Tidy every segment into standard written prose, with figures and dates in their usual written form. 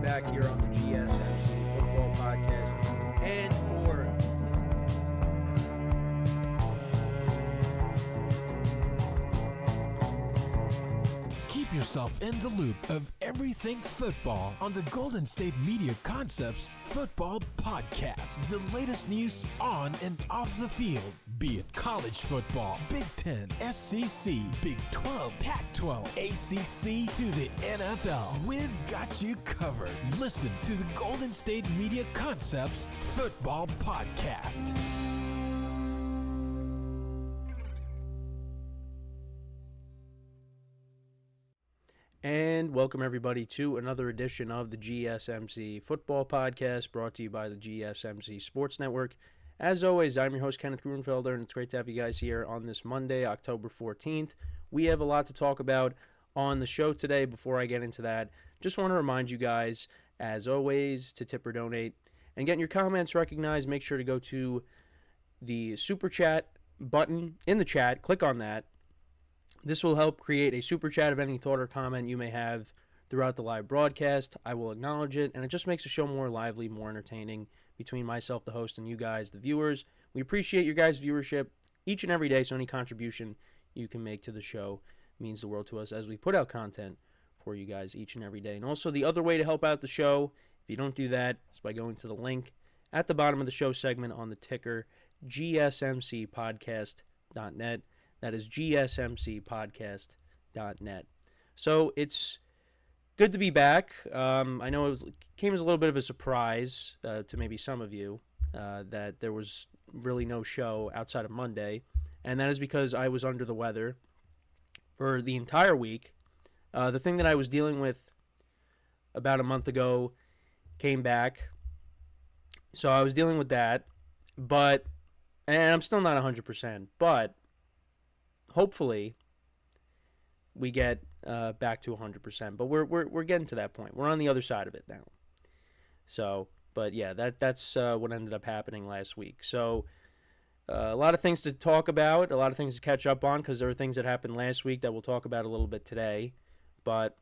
back here on the GSMC Football Podcast. And for keep yourself in the loop of everything football on the Golden State Media Concepts Football Podcast. The latest news on and off the field, be it college football, Big Ten, SEC, Big 12, Pac-12, ACC to the NFL. We've got you covered. Listen to the Golden State Media Concepts Football Podcast. And welcome everybody to another edition of the GSMC Football Podcast, brought to you by the GSMC Sports Network. As always, I'm your host, Kenneth, and it's great to have you guys here on this Monday, October 14th. We have a lot to talk about on the show today. Before I get into that, just want to remind you guys, as always, to tip or donate and get your comments recognized. Make sure to go to the Super Chat button in the chat. Click on that. This will help create a super chat of any thought or comment you may have throughout the live broadcast. I will acknowledge it, and it just makes the show more lively, more entertaining between myself, the host, and you guys, the viewers. We appreciate your guys' viewership each and every day, so any contribution you can make to the show means the world to us as we put out content for you guys each and every day. And also, the other way to help out the show, if you don't do that, is by going to the link at the bottom of the show segment on the ticker, GSMCpodcast.net. That is GSMCpodcast.net. So it's good to be back. I know it came as a little bit of a surprise to maybe some of you that there was really no show outside of Monday, and that is because I was under the weather for the entire week. The thing that I was dealing with about a month ago came back, so I was dealing with that, and I'm still not 100%, but hopefully we get back to 100%, but we're getting to that point. We're on the other side of it now. So, but yeah, that's what ended up happening last week. So, a lot of things to talk about, a lot of things to catch up on, because there were things that happened last week that we'll talk about a little bit today. But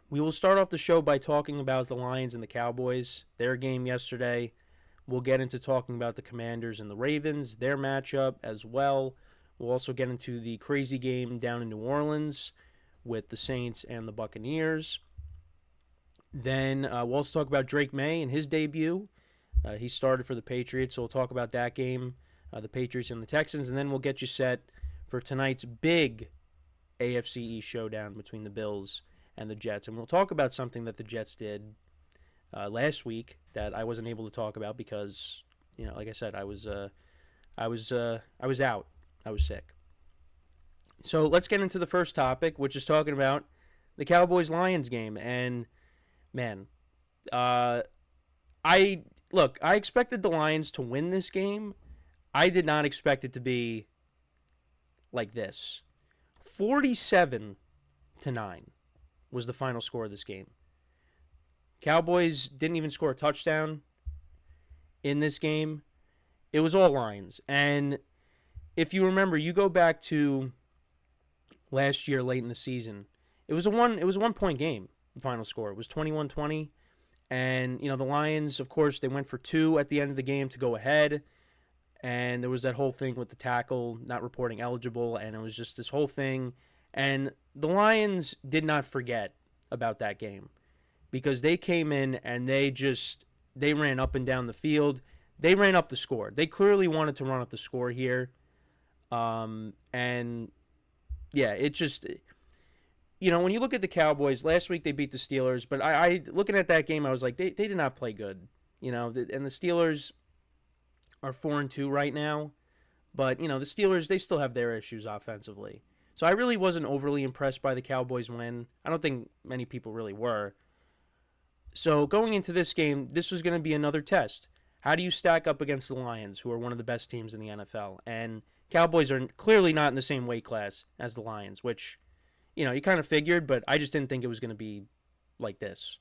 we will start off the show by talking about the Lions and the Cowboys, their game yesterday. We'll get into talking about the Commanders and the Ravens, their matchup as well. We'll also get into the crazy game down in New Orleans with the Saints and the Buccaneers. Then we'll also talk about Drake May and his debut. He started for the Patriots, so we'll talk about that game, the Patriots and the Texans. And then we'll get you set for tonight's big AFC East showdown between the Bills and the Jets. And we'll talk about something that the Jets did last week that I wasn't able to talk about because, like I said, I was out. I was sick. So let's get into the first topic, which is talking about the Cowboys-Lions game. And, man, I expected the Lions to win this game. I did not expect it to be like this. 47-9 was the final score of this game. Cowboys didn't even score a touchdown in this game. It was all Lions. And if you remember, you go back to last year late in the season, it was a 1-point game, the final score. It was 21-20. And, the Lions, of course, they went for 2 at the end of the game to go ahead. And there was that whole thing with the tackle not reporting eligible, and it was just this whole thing. And the Lions did not forget about that game because they came in and they ran up and down the field. They ran up the score. They clearly wanted to run up the score here. And yeah, it just, when you look at the Cowboys, last week they beat the Steelers, but I looking at that game, I was like, they did not play good, and the Steelers are 4-2 right now, but, the Steelers, they still have their issues offensively. So I really wasn't overly impressed by the Cowboys win. I don't think many people really were. So going into this game, this was going to be another test. How do you stack up against the Lions, who are one of the best teams in the NFL? And Cowboys are clearly not in the same weight class as the Lions, which, you kind of figured, but I just didn't think it was going to be like this.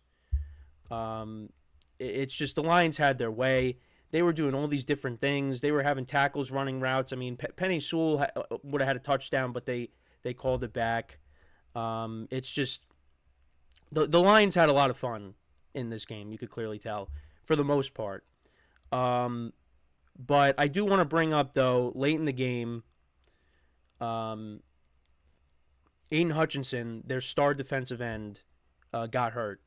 It's just the Lions had their way. They were doing all these different things. They were having tackles, running routes. I mean, Penei Sewell would have had a touchdown, but they called it back. It's just the Lions had a lot of fun in this game. You could clearly tell for the most part. But I do want to bring up, though, late in the game, Aidan Hutchinson, their star defensive end, got hurt.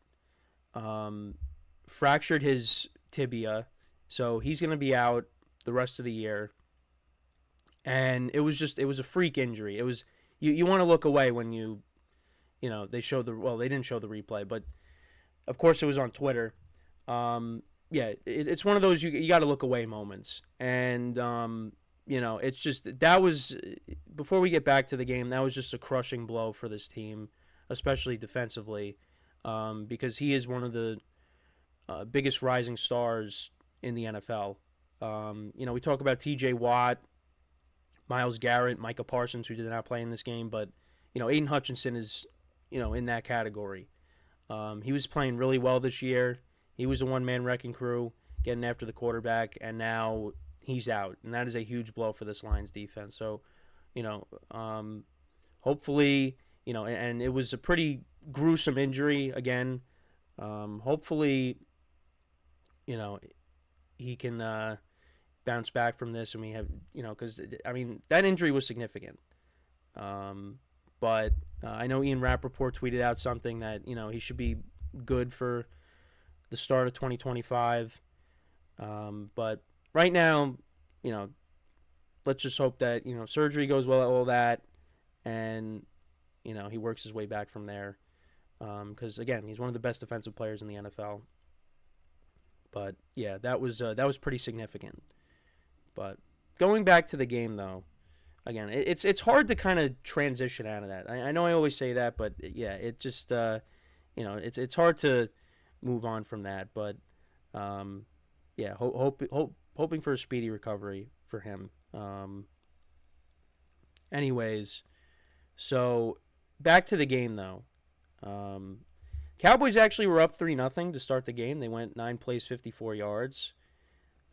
Fractured his tibia, so he's going to be out the rest of the year. And it was a freak injury. It was you want to look away when they showed they didn't show the replay, but of course it was on Twitter. It's one of those you got to look away moments. And it's just that was, before we get back to the game, that was just a crushing blow for this team, especially defensively, because he is one of the biggest rising stars in the NFL. We talk about T.J. Watt, Myles Garrett, Micah Parsons, who did not play in this game, but Aidan Hutchinson is in that category. He was playing really well this year. He was a one-man wrecking crew, getting after the quarterback, and now he's out, and that is a huge blow for this Lions defense. So, hopefully, and it was a pretty gruesome injury again. Hopefully, he can bounce back from this, and we have, because that injury was significant. But I know Ian Rappaport tweeted out something that he should be good for the start of 2025. But right now, let's just hope that surgery goes well, all that, and he works his way back from there. Because again, he's one of the best defensive players in the NFL. But yeah, that was pretty significant. But going back to the game, though, again, it's hard to kind of transition out of that. I know I always say that, but yeah, it just it's hard to move on from that. But hoping for a speedy recovery for him. Anyways, so back to the game, though. Cowboys actually were up 3-0 to start the game. They went 9 plays, 54 yards.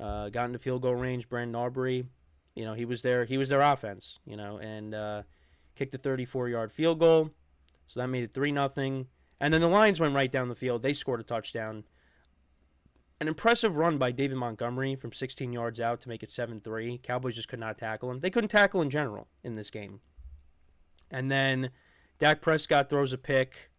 Got into field goal range. Brandon Aubrey, he was their offense, and kicked a 34-yard field goal. So that made it 3-0. And then the Lions went right down the field. They scored a touchdown. An impressive run by David Montgomery from 16 yards out to make it 7-3. Cowboys just could not tackle him. They couldn't tackle in general in this game. And then Dak Prescott throws a pick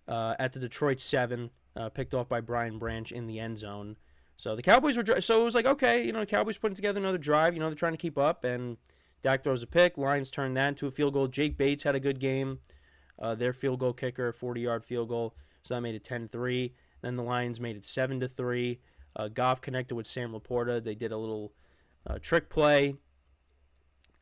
at the Detroit 7, picked off by Brian Branch in the end zone. So the Cowboys so it was like, okay, the Cowboys putting together another drive. They're trying to keep up, and Dak throws a pick. Lions turn that into a field goal. Jake Bates had a good game. Their field goal kicker, 40-yard field goal. So that made it 10-3. Then the Lions made it 7-3. Goff connected with Sam Laporta. They did a little trick play,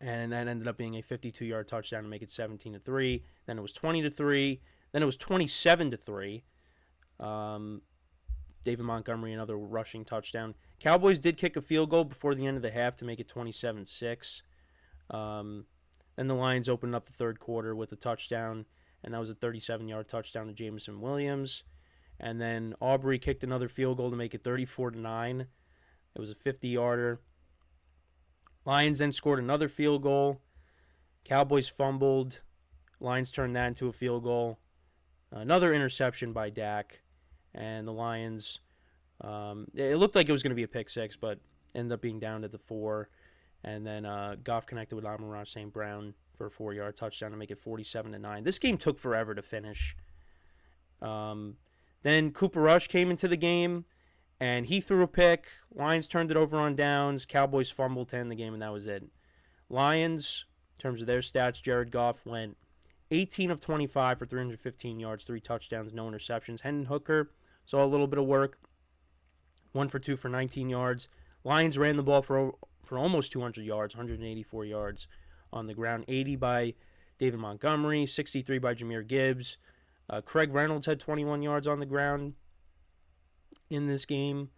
and that ended up being a 52-yard touchdown to make it 17-3. Then it was 20-3. Then it was 27-3. David Montgomery, another rushing touchdown. Cowboys did kick a field goal before the end of the half to make it 27-6. Then the Lions opened up the third quarter with a touchdown, and that was a 37-yard touchdown to Jameson Williams. And then Aubrey kicked another field goal to make it 34-9. It was a 50-yarder. Lions then scored another field goal. Cowboys fumbled. Lions turned that into a field goal. Another interception by Dak. And the Lions, it looked like it was going to be a pick six, but ended up being down to the 4. And then Goff connected with Amon-Ra St. Brown for a 4-yard touchdown to make it 47-9. This game took forever to finish. Then Cooper Rush came into the game, and he threw a pick. Lions turned it over on downs. Cowboys fumbled to end the game, and that was it. Lions, in terms of their stats, Jared Goff went 18 of 25 for 315 yards, 3 touchdowns, no interceptions. Hendon Hooker saw a little bit of work, 1 for 2 for 19 yards. Lions ran the ball for almost 200 yards, 184 yards on the ground, 80 by David Montgomery, 63 by Jahmyr Gibbs. Craig Reynolds had 21 yards on the ground in this game.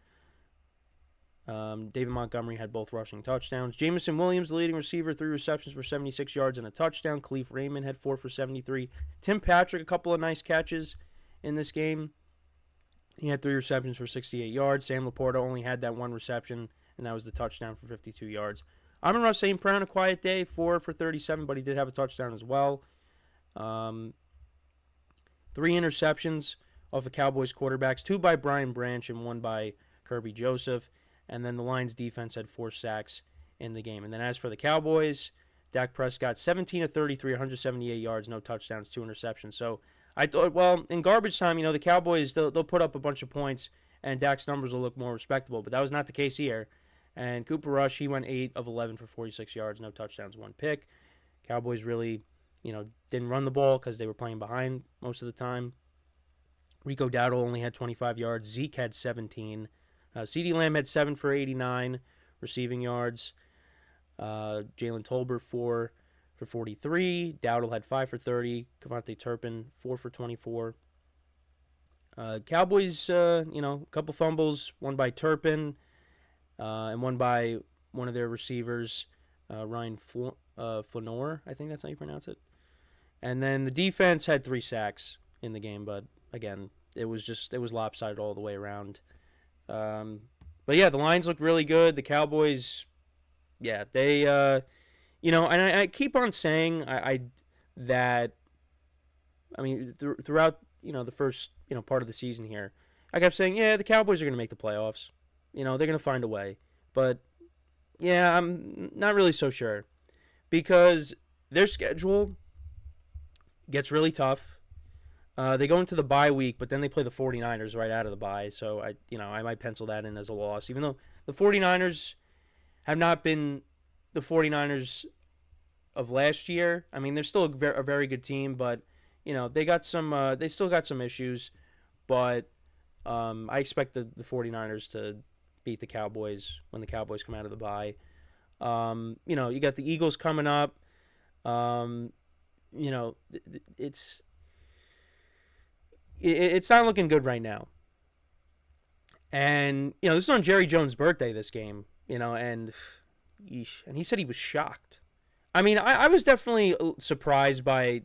David Montgomery had both rushing touchdowns. Jameson Williams, the leading receiver, 3 receptions for 76 yards and a touchdown. Khalif Raymond had 4 for 73. Tim Patrick, a couple of nice catches in this game. He had 3 receptions for 68 yards. Sam Laporta only had that 1 reception, and that was the touchdown for 52 yards. Amon-Ra St. Brown, a quiet day, 4 for 37, but he did have a touchdown as well. 3 interceptions, off of Cowboys quarterbacks, 2 by Brian Branch and 1 by Kirby Joseph. And then the Lions defense had 4 sacks in the game. And then as for the Cowboys, Dak Prescott, 17 of 33, 178 yards, no touchdowns, 2 interceptions. So I thought, well, in garbage time, the Cowboys, they'll put up a bunch of points and Dak's numbers will look more respectable. But that was not the case here. And Cooper Rush, he went 8 of 11 for 46 yards, no touchdowns, 1 pick. Cowboys really, didn't run the ball because they were playing behind most of the time. Rico Dowdle only had 25 yards. Zeke had 17. CeeDee Lamb had 7 for 89 receiving yards. Jalen Tolbert 4 for 43. Dowdle had 5 for 30. Kevontae Turpin 4 for 24. Cowboys, a couple fumbles, one by Turpin and one by one of their receivers, Ryan Flanor, I think that's how you pronounce it. And then the defense had 3 sacks in the game, but again, it was lopsided all the way around. But yeah, the Lions looked really good. The Cowboys, yeah, they, and I keep on saying throughout, the first, part of the season here, I kept saying, yeah, the Cowboys are going to make the playoffs. They're going to find a way. But, yeah, I'm not really so sure. Because their schedule gets really tough. They go into the bye week, but then they play the 49ers right out of the bye. So, I might pencil that in as a loss. Even though the 49ers have not been the 49ers of last year. I mean, they're still a very good team, but, they still got some issues. But I expect the 49ers to beat the Cowboys when the Cowboys come out of the bye. You got the Eagles coming up. It's not looking good right now. And, this is on Jerry Jones' birthday, this game, and he said he was shocked. I mean, I was definitely surprised by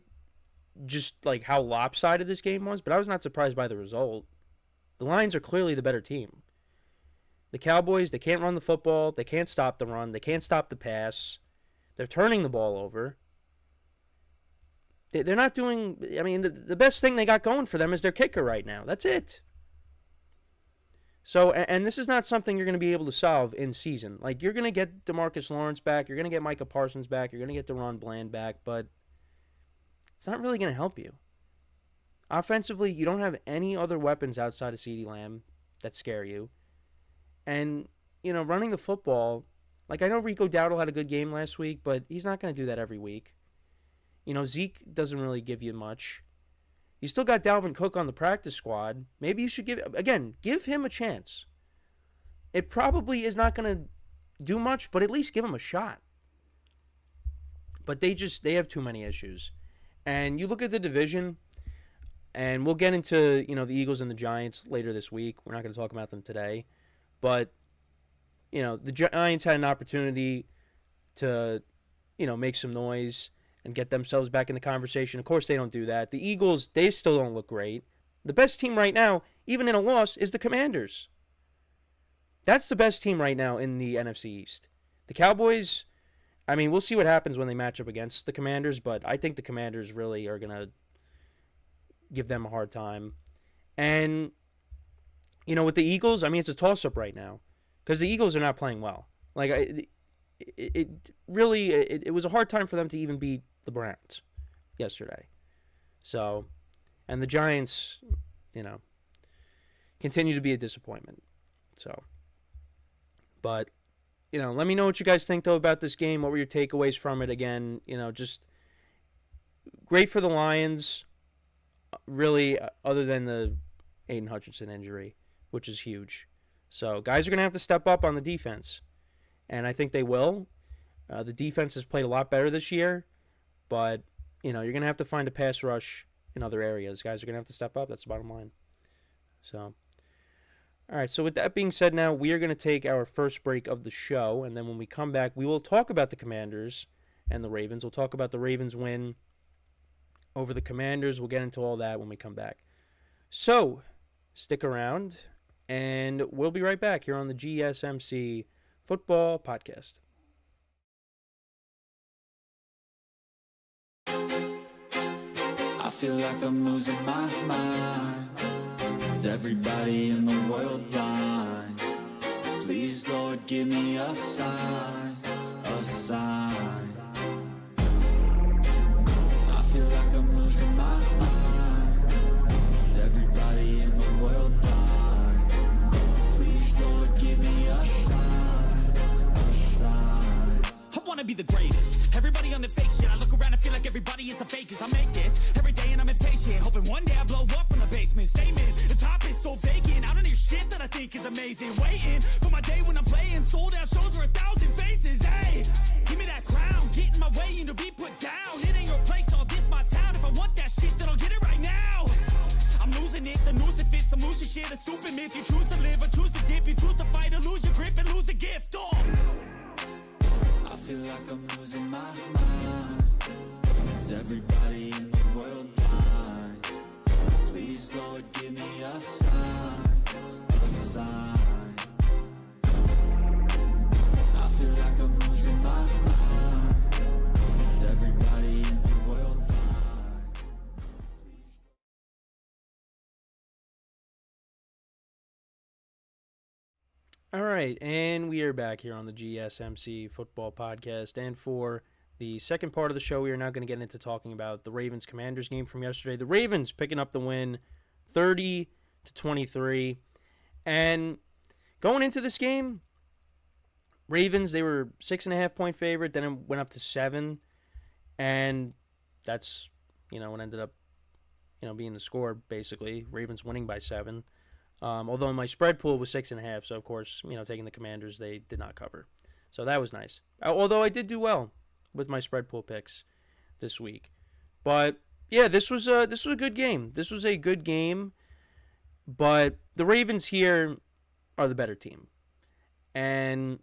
just, how lopsided this game was, but I was not surprised by the result. The Lions are clearly the better team. The Cowboys, they can't run the football. They can't stop the run. They can't stop the pass. They're turning the ball over. They're not doing... I mean, the best thing they got going for them is their kicker right now. That's it. So, and this is not something you're going to be able to solve in season. You're going to get DeMarcus Lawrence back. You're going to get Micah Parsons back. You're going to get DeRon Bland back. But it's not really going to help you. Offensively, you don't have any other weapons outside of CeeDee Lamb that scare you. And, running the football, I know Rico Dowdle had a good game last week, but he's not going to do that every week. Zeke doesn't really give you much. You still got Dalvin Cook on the practice squad. Maybe you should give him a chance. It probably is not going to do much, but at least give him a shot. But they have too many issues. And you look at the division, and we'll get into, the Eagles and the Giants later this week. We're not going to talk about them today. But, the Giants had an opportunity to, make some noise and get themselves back in the conversation. Of course, they don't do that. The Eagles, they still don't look great. The best team right now, even in a loss, is the Commanders. That's the best team right now in the NFC East. The Cowboys, I mean, we'll see what happens when they match up against the Commanders, but I think the Commanders really are going to give them a hard time. And, with the Eagles, I mean, it's a toss-up right now because the Eagles are not playing well. It was a hard time for them to even beat the Browns yesterday. So, and the Giants, continue to be a disappointment. So, but, let me know what you guys think, though, about this game. What were your takeaways from it? Again, just great for the Lions, really, other than the Aidan Hutchinson injury, which is huge. So, guys are going to have to step up on the defense. And I think they will. The defense has played a lot better this year. But, you're going to have to find a pass rush in other areas. Guys are going to have to step up. That's the bottom line. So, all right. So, with that being said now, we are going to take our first break of the show. And then when we come back, we will talk about the Commanders and the Ravens. We'll talk about the Ravens win over the Commanders. We'll get into all that when we come back. So, stick around. And we'll be right back here on the GSMC Football Podcast. I feel like I'm losing my mind. everybody in the world blind? Please, Lord, give me a sign, a sign. I feel like I'm losing my mind. Is everybody in the world blind? Please, Lord, give me a sign, a sign. I wanna be the greatest. Everybody on the fake shit. I look around and feel like everybody is the fakest. I make this every day and I'm impatient, hoping one day I blow up from the basement. Statement, the top is so vacant. I don't hear shit that I think is amazing. Waiting for my day when I'm playing sold out shows for 1,000 faces. Hey, give me that crown, get in my way and to be put down. It ain't your place, all this my town. If I want that shit, then I'll get it right now. I'm losing it, the noose it fits. I'm losing shit, a stupid myth. You choose to live or choose to dip. You choose to fight or lose your grip and lose a gift. Oh. I feel like I'm losing my mind. Is everybody in the world blind? Please, Lord, give me a sign, a sign. I feel like I'm losing my mind. Is everybody in the world blind? All right, and we are back here on the GSMC Football Podcast. And for the second part of the show, we are now going to get into talking about the Ravens-Commanders game from yesterday. The Ravens picking up the win 30-23. And going into this game, Ravens, they were 6.5-point favorite. Then it went up to 7. And that's, what ended up, being the score, basically. Ravens winning by 7. Although my spread pool was 6.5, so of course, taking the Commanders, they did not cover. So that was nice. Although I did do well with my spread pool picks this week. But yeah, this was a good game. This was a good game, but the Ravens here are the better team. And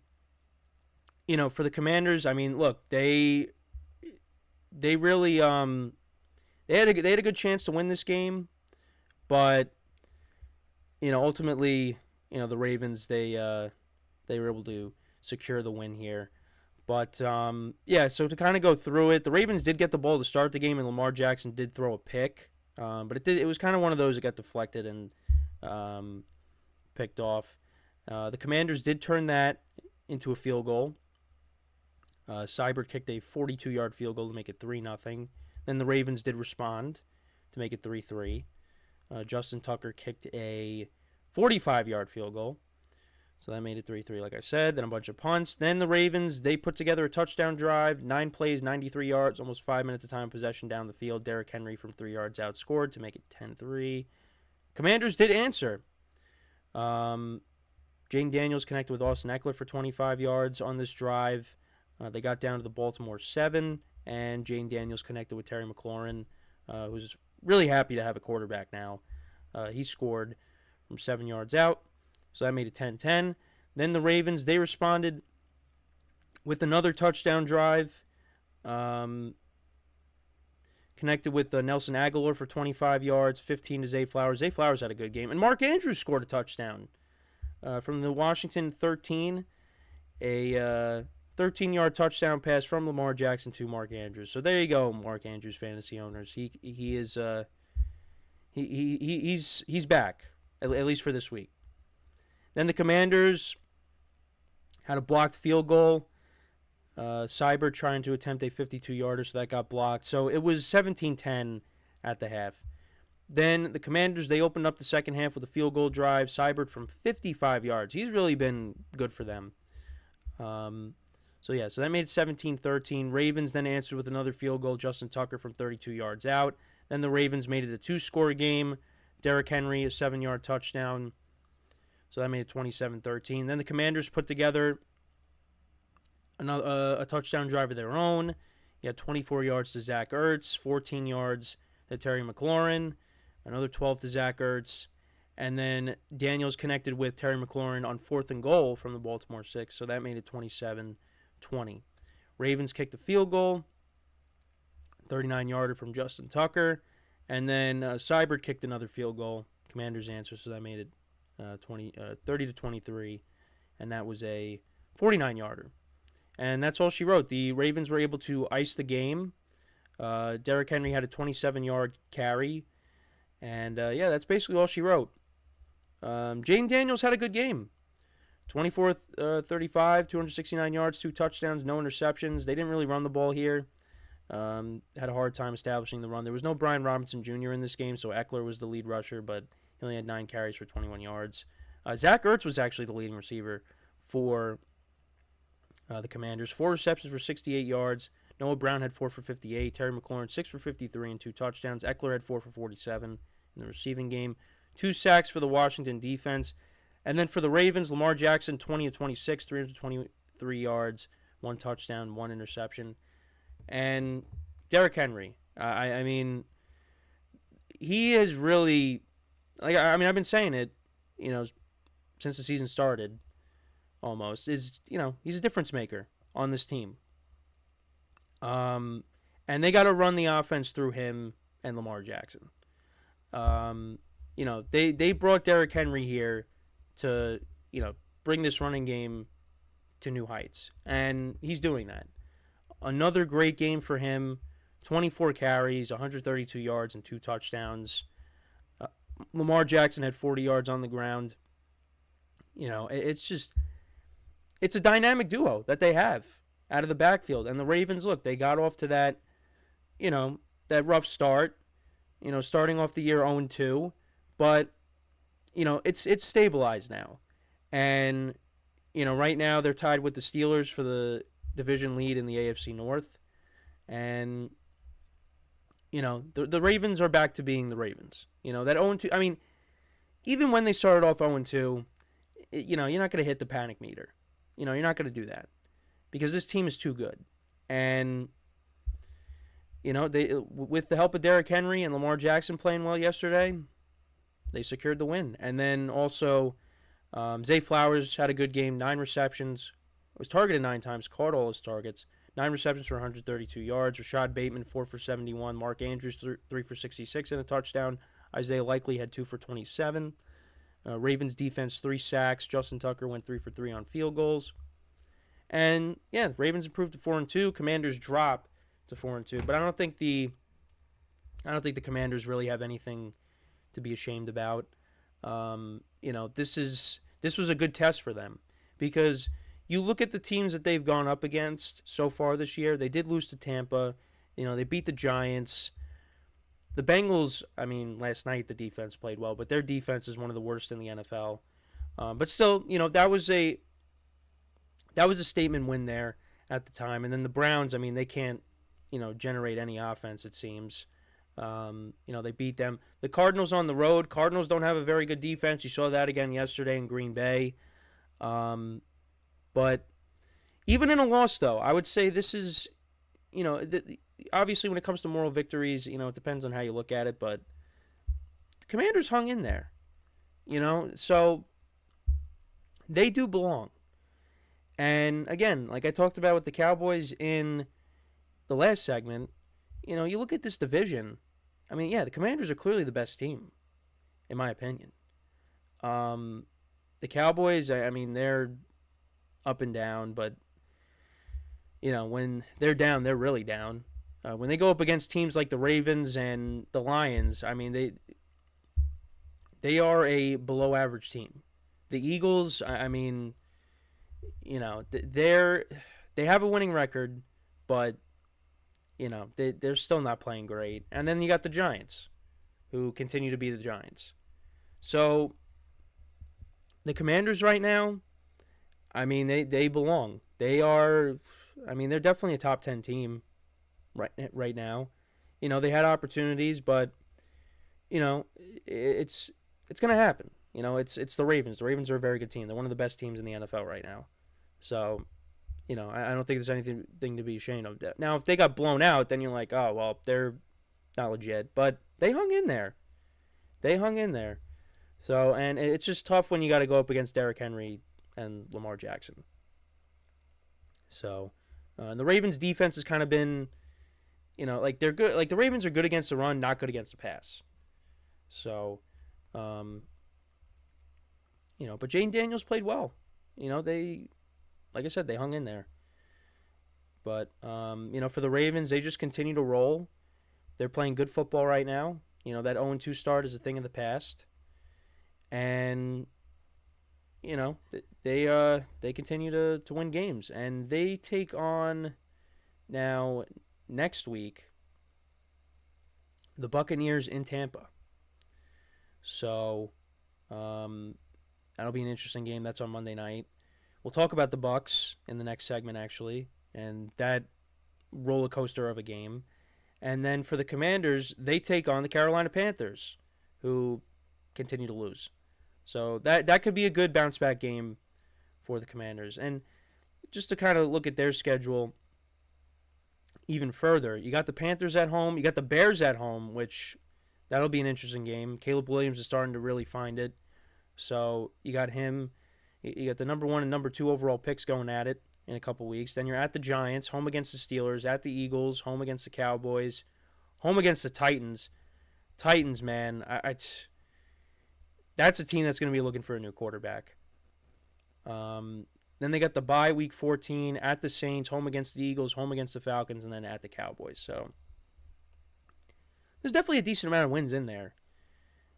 for the Commanders, I mean, look, they really they had a good chance to win this game, but ultimately, the Ravens, they were able to secure the win here. But, so to kind of go through it, the Ravens did get the ball to start the game, and Lamar Jackson did throw a pick. But it was kind of one of those that got deflected and picked off. The Commanders did turn that into a field goal. Seibert kicked a 42-yard field goal to make it 3-0. Then the Ravens did respond to make it 3-3. Justin Tucker kicked a 45-yard field goal. So that made it 3-3, like I said. Then a bunch of punts. Then the Ravens, they put together a touchdown drive. 9 plays, 93 yards, almost 5 minutes of time possession down the field. Derrick Henry from 3 yards out scored to make it 10-3. Commanders did answer. Jane Daniels connected with Austin Eckler for 25 yards on this drive. They got down to the Baltimore 7, and Jane Daniels connected with Terry McLaurin, who's really happy to have a quarterback now. He scored from 7 yards out, so that made it 10-10. Then the Ravens, they responded with another touchdown drive, connected with Nelson Aguilar for 25 yards, 15 to Zay Flowers. Zay Flowers had a good game. And Mark Andrews scored a touchdown from the Washington 13, a 13-yard touchdown pass from Lamar Jackson to Mark Andrews. So there you go, Mark Andrews fantasy owners. He's back, at least for this week. Then the Commanders had a blocked field goal. Seibert trying to attempt a 52-yarder, so that got blocked. So it was 17-10 at the half. Then the Commanders, they opened up the second half with a field goal drive. Seibert from 55 yards. He's really been good for them. So that made it 17-13. Ravens then answered with another field goal. Justin Tucker from 32 yards out. Then the Ravens made it a 2-score game. Derrick Henry, a 7-yard touchdown. So that made it 27-13. Then the Commanders put together a touchdown drive of their own. He had 24 yards to Zach Ertz, 14 yards to Terry McLaurin, another 12 to Zach Ertz. And then Daniels connected with Terry McLaurin on 4th and goal from the Baltimore 6. So that made it 27-20. Ravens kicked a field goal, 39-yarder from Justin Tucker. And then Seibert kicked another field goal. Commanders answer, so that made it 30-23. And that was a 49-yarder. And that's all she wrote. The Ravens were able to ice the game. Derrick Henry had a 27-yard carry. And, that's basically all she wrote. Jaden Daniels had a good game. 24 35, 269 yards, 2 touchdowns, no interceptions. They didn't really run the ball here. Had a hard time establishing the run. There was no Brian Robinson Jr. in this game, so Eckler was the lead rusher, but he only had 9 carries for 21 yards. Zach Ertz was actually the leading receiver for the Commanders. 4 receptions for 68 yards. Noah Brown had 4 for 58. Terry McLaurin 6 for 53 and 2 touchdowns. Eckler had 4 for 47 in the receiving game. 2 sacks for the Washington defense. And then for the Ravens, Lamar Jackson 20 of 26, 323 yards, 1 touchdown, 1 interception. And Derrick Henry, I mean, he is really, like, I mean, I've been saying it, since the season started, almost, he's a difference maker on this team. And they got to run the offense through him and Lamar Jackson. They brought Derrick Henry here to, bring this running game to new heights. And he's doing that. Another great game for him. 24 carries, 132 yards, and 2 touchdowns. Lamar Jackson had 40 yards on the ground. It's a dynamic duo that they have out of the backfield. And the Ravens, look, they got off to that rough start, starting off the year 0-2. But, it's stabilized now. And, right now they're tied with the Steelers for the division lead in the AFC North. And, the Ravens are back to being the Ravens. That 0-2, I mean, even when they started off 0-2, you're not going to hit the panic meter. You're not going to do that because this team is too good. And, they, with the help of Derrick Henry and Lamar Jackson playing well yesterday, they secured the win. And then also, Zay Flowers had a good game, 9 receptions, was targeted 9 times, caught all his targets, 9 receptions for 132 yards. Rashad Bateman, 4 for 71. Mark Andrews, 3 for 66 and a touchdown. Isaiah Likely had 2 for 27. Ravens defense, 3 sacks. Justin Tucker went 3 for 3 on field goals. And, yeah, the Ravens improved to 4-2. Commanders drop to 4-2. But I don't think the Commanders really have anything to be ashamed about. This was a good test for them because you look at the teams that they've gone up against so far this year. They did lose to Tampa. They beat the Giants. The Bengals, I mean, last night the defense played well, but their defense is one of the worst in the NFL. But still, that was a statement win there at the time. And then the Browns, I mean, they can't, generate any offense, it seems. They beat them. The Cardinals on the road. Cardinals don't have a very good defense. You saw that again yesterday in Green Bay. But even in a loss, though, I would say this is, obviously when it comes to moral victories, it depends on how you look at it. But the Commanders hung in there, so they do belong. And again, like I talked about with the Cowboys in the last segment, you look at this division. I mean, yeah, the Commanders are clearly the best team, in my opinion. The Cowboys, I mean, they're up and down, but, when they're down, they're really down. When they go up against teams like the Ravens and the Lions, I mean, they are a below-average team. The Eagles, I mean, they have a winning record, but, they're still not playing great. And then you got the Giants, who continue to be the Giants. So the Commanders right now, I mean, they belong. They are, I mean, they're definitely a top 10 team right now. They had opportunities, but, it's going to happen. It's the Ravens. The Ravens are a very good team. They're one of the best teams in the NFL right now. So, I don't think there's anything to be ashamed of. Now, if they got blown out, then you're like, oh, well, they're not legit. But they hung in there. So, and it's just tough when you got to go up against Derrick Henry and Lamar Jackson. So, and the Ravens' defense has kind of been, they're good. Like, the Ravens are good against the run, not good against the pass. So, but Jaden Daniels played well. Like I said, they hung in there. But, for the Ravens, they just continue to roll. They're playing good football right now. That 0-2 start is a thing of the past. And they continue to win games, and they take on now next week the Buccaneers in Tampa. So that'll be an interesting game. That's on Monday night. We'll talk about the Bucs in the next segment, actually, and that roller coaster of a game. And then for the Commanders, they take on the Carolina Panthers, who continue to lose. So that could be a good bounce back game for the Commanders. And just to kind of look at their schedule even further, you got the Panthers at home, you got the Bears at home, which that'll be an interesting game. Caleb Williams is starting to really find it. So you got him. You got the number 1 and number 2 overall picks going at it in a couple weeks. Then you're at the Giants, home against the Steelers, at the Eagles, home against the Cowboys, home against the Titans. Titans, man, that's a team that's going to be looking for a new quarterback. Then they got the bye week 14 at the Saints, home against the Eagles, home against the Falcons, and then at the Cowboys. So there's definitely a decent amount of wins in there.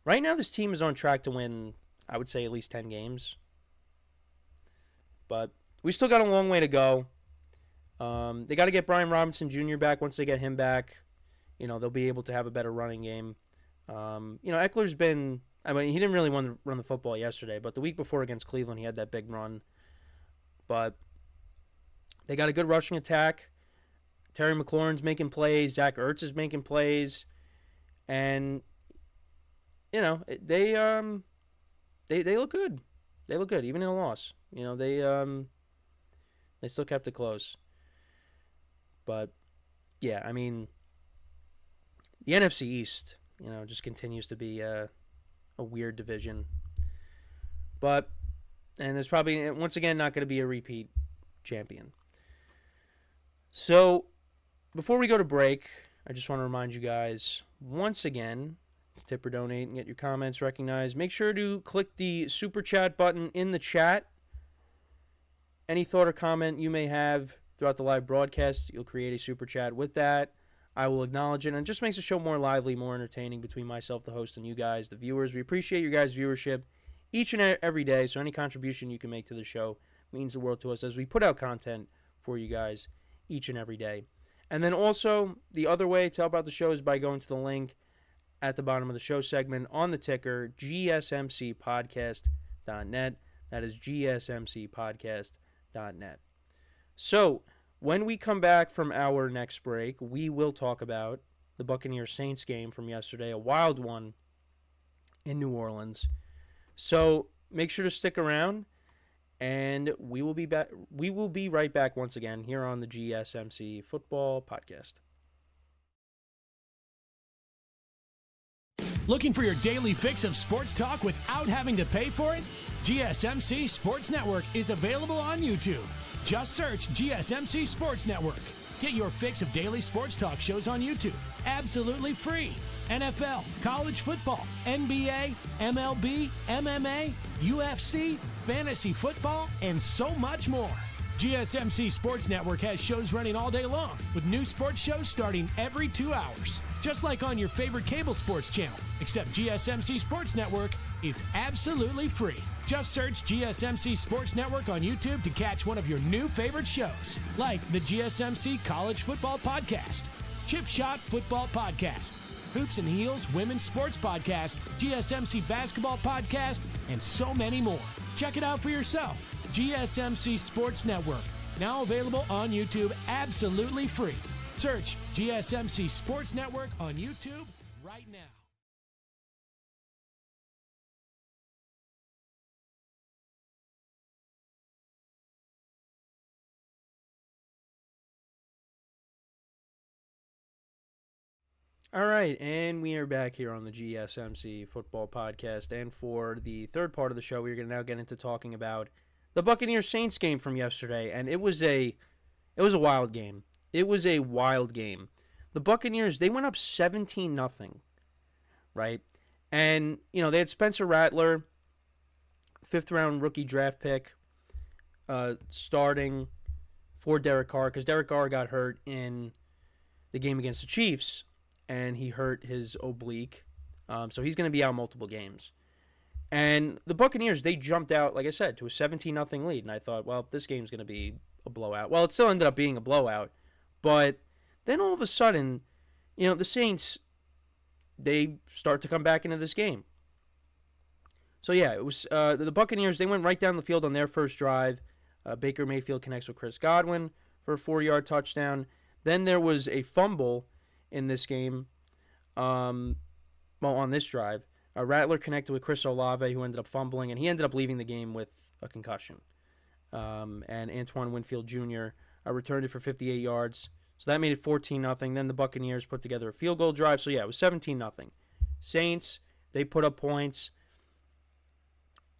Right now, this team is on track to win, I would say, at least 10 games. But we still got a long way to go. They got to get Brian Robinson Jr. back. Once they get him back, they'll be able to have a better running game. Eckler's been... he didn't really want to run the football yesterday, but the week before against Cleveland, he had that big run. But they got a good rushing attack. Terry McLaurin's making plays. Zach Ertz is making plays. And, they look good. They look good, even in a loss. They still kept it close. But, yeah, the NFC East, just continues to be a weird division. And there's probably, once again, not going to be a repeat champion. So, before we go to break, I just want to remind you guys, once again, tip or donate and get your comments recognized. Make sure to click the Super Chat button in the chat. Any thought or comment you may have throughout the live broadcast, you'll create a Super Chat with that. I will acknowledge it, and it just makes the show more lively, more entertaining between myself, the host, and you guys, the viewers. We appreciate your guys' viewership each and every day, so any contribution you can make to the show means the world to us as we put out content for you guys each and every day. And then also, the other way to help out the show is by going to the link at the bottom of the show segment on the ticker, GSMCpodcast.net. That is GSMCpodcast.net. So, when we come back from our next break, we will talk about the Buccaneers-Saints game from yesterday, a wild one in New Orleans. So, make sure to stick around, and we will be back. We will be right back once again here on the GSMC Football Podcast. Looking for your daily fix of sports talk without having to pay for it? GSMC Sports Network is available on YouTube. Just search GSMC Sports Network. Get your fix of daily sports talk shows on YouTube, absolutely free. NFL, college football, NBA, MLB, MMA, UFC, fantasy football, and so much more. GSMC Sports Network has shows running all day long, with new sports shows starting every 2 hours. Just like on your favorite cable sports channel, except GSMC Sports Network is absolutely free. Just search GSMC Sports Network on YouTube to catch one of your new favorite shows, like the GSMC College Football Podcast, Chip Shot Football Podcast, Hoops and Heels Women's Sports Podcast, GSMC Basketball Podcast, and so many more. Check it out for yourself. GSMC Sports Network, now available on YouTube absolutely free. Search GSMC Sports Network on YouTube right now. All right, and we are back here on the GSMC Football Podcast, and for the third part of the show, we're going to now get into talking about the Buccaneers-Saints game from yesterday, and it was a wild game. It was a wild game. The Buccaneers, they went up 17-0, right? And, they had Spencer Rattler, 5th-round rookie draft pick, starting for Derek Carr, because Derek Carr got hurt in the game against the Chiefs, and he hurt his oblique, so he's going to be out multiple games. And the Buccaneers, they jumped out, like I said, to a 17-0 lead. And I thought, well, this game's going to be a blowout. Well, it still ended up being a blowout. But then all of a sudden, the Saints, they start to come back into this game. So, yeah, it was the Buccaneers, they went right down the field on their first drive. Baker Mayfield connects with Chris Godwin for a 4-yard touchdown. Then there was a fumble in this game, on this drive. Rattler connected with Chris Olave, who ended up fumbling, and he ended up leaving the game with a concussion. And Antoine Winfield Jr. Returned it for 58 yards. So that made it 14-0. Then the Buccaneers put together a field goal drive. So, yeah, it was 17-0. Saints, they put up points.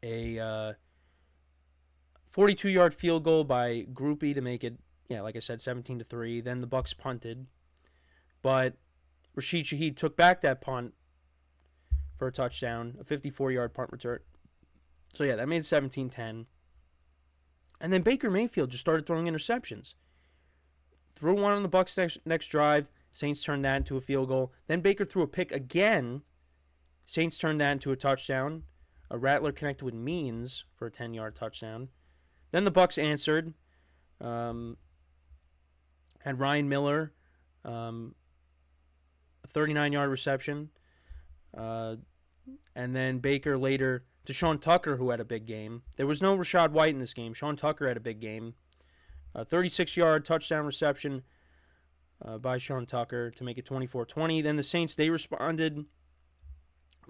A 42-yard field goal by Groupie to make it, like I said, 17-3. Then the Bucs punted. But Rashid Shaheed took back that punt for a touchdown, a 54-yard punt return. So, yeah, that made it 17-10. And then Baker Mayfield just started throwing interceptions. Threw one on the Bucs next drive. Saints turned that into a field goal. Then Baker threw a pick again. Saints turned that into a touchdown. A Rattler connected with Means for a 10-yard touchdown. Then the Bucs answered. Had Ryan Miller, a 39-yard reception. And then Baker later to Sean Tucker, who had a big game. There was no Rachaad White in this game. Sean Tucker had a big game. A 36-yard touchdown reception by Sean Tucker to make it 24-20. Then the Saints, they responded.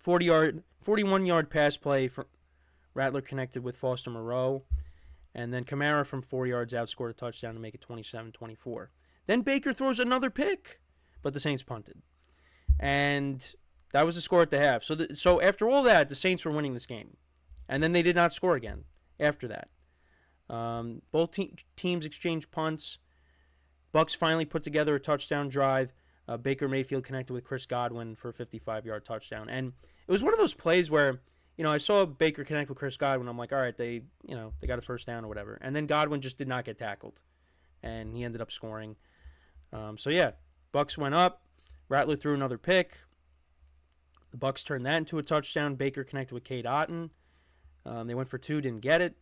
41-yard pass play. Rattler connected with Foster Moreau. And then Kamara from 4 yards out scored a touchdown to make it 27-24. Then Baker throws another pick, but the Saints punted. And that was the score at the half. So after all that, the Saints were winning this game. And then they did not score again after that. Both teams exchanged punts. Bucs finally put together a touchdown drive. Baker Mayfield connected with Chris Godwin for a 55-yard touchdown. And it was one of those plays where, I saw Baker connect with Chris Godwin. I'm like, all right, they got a first down or whatever. And then Godwin just did not get tackled. And he ended up scoring. So, yeah, Bucs went up. Rattler threw another pick. The Bucs turned that into a touchdown. Baker connected with Cade Otton. They went for 2, didn't get it.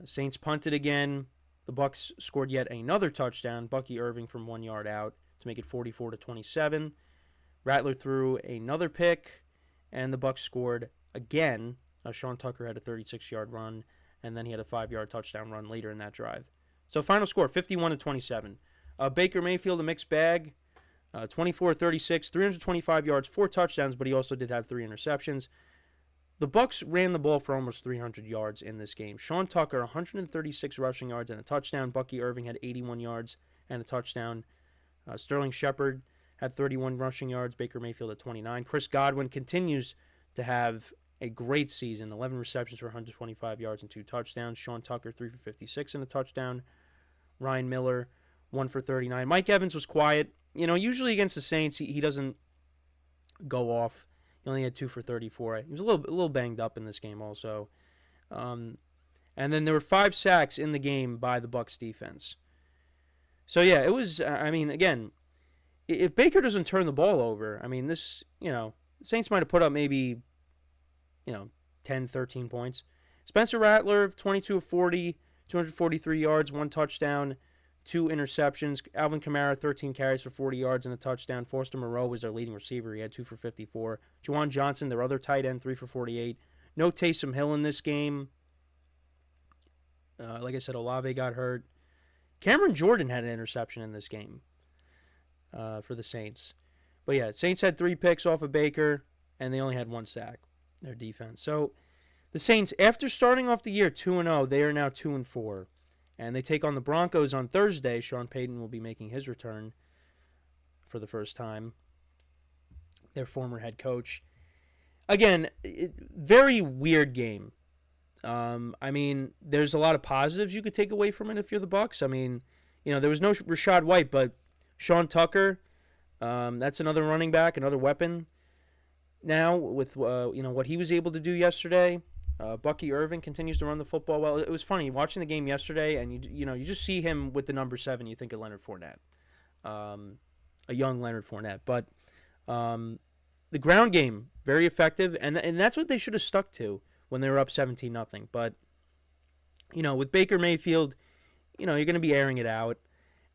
Saints punted again. The Bucs scored yet another touchdown. Bucky Irving from 1 yard out to make it 44-27. Rattler threw another pick, and the Bucs scored again. Sean Tucker had a 36-yard run, and then he had a 5-yard touchdown run later in that drive. So final score, 51-27. Baker Mayfield, a mixed bag, 24-36, 325 yards, 4 touchdowns, but he also did have 3 interceptions. The Bucs ran the ball for almost 300 yards in this game. Sean Tucker, 136 rushing yards and a touchdown. Bucky Irving had 81 yards and a touchdown. Sterling Shepard had 31 rushing yards. Baker Mayfield at 29. Chris Godwin continues to have a great season. 11 receptions for 125 yards and 2 touchdowns. Sean Tucker, 3 for 56 and a touchdown. Ryan Miller, 1 for 39. Mike Evans was quiet. Usually against the Saints, he doesn't go off. He only had 2 for 34. He was a little banged up in this game also. And then there were 5 sacks in the game by the Bucs defense. So, yeah, it was, again, if Baker doesn't turn the ball over, this, Saints might have put up maybe, 10, 13 points. Spencer Rattler, 22 of 40, 243 yards, 1 touchdown, 2 interceptions. Alvin Kamara, 13 carries for 40 yards and a touchdown. Foster Moreau was their leading receiver. He had 2 for 54. Juwan Johnson, their other tight end, 3 for 48. No Taysom Hill in this game. Like I said, Olave got hurt. Cameron Jordan had an interception in this game for the Saints. But, yeah, Saints had 3 picks off of Baker, and they only had 1 sack, their defense. So, the Saints, after starting off the year 2-0, they are now 2-4. And they take on the Broncos on Thursday. Sean Payton will be making his return for the first time. Their former head coach. Again, very weird game. There's a lot of positives you could take away from it if you're the Bucs. There was no Rachaad White, but Sean Tucker, that's another running back, another weapon. Now with what he was able to do yesterday. Bucky Irving continues to run the football well. It was funny watching the game yesterday, and you just see him with the number 7. You think of Leonard Fournette, a young Leonard Fournette. But the ground game, very effective, and that's what they should have stuck to when they were up 17-0. But, with Baker Mayfield, you're going to be airing it out.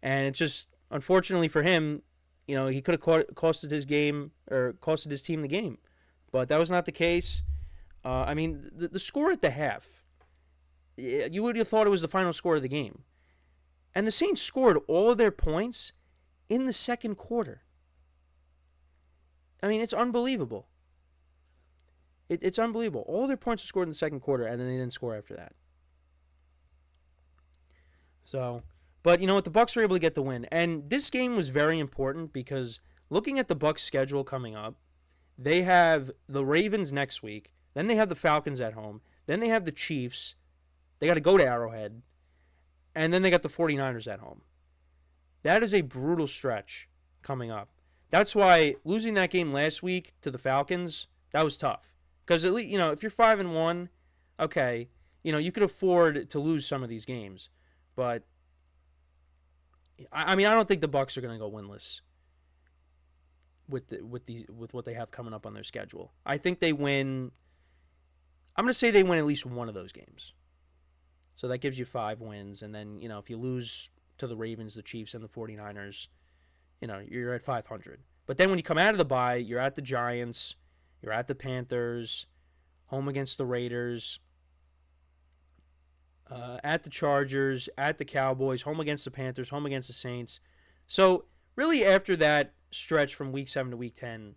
And it's just, unfortunately for him, he could have costed his team the game. But that was not the case. The score at the half, you would have thought it was the final score of the game. And the Saints scored all of their points in the second quarter. It's unbelievable. It's unbelievable. All their points were scored in the second quarter, and then they didn't score after that. So, but you know what? The Bucs were able to get the win. And this game was very important because looking at the Bucs' schedule coming up, they have the Ravens next week. Then they have the Falcons at home. Then they have the Chiefs. They got to go to Arrowhead. And then they got the 49ers at home. That is a brutal stretch coming up. That's why losing that game last week to the Falcons, that was tough. Because at least, if you're 5-1, okay, you could afford to lose some of these games. But I don't think the Bucs are going to go winless with what they have coming up on their schedule. I think they win. I'm going to say they win at least one of those games. So that gives you 5 wins, and then if you lose to the Ravens, the Chiefs, and the 49ers, you're at 500. But then when you come out of the bye, you're at the Giants, you're at the Panthers, home against the Raiders, at the Chargers, at the Cowboys, home against the Panthers, home against the Saints. So really after that stretch from week 7 to week 10,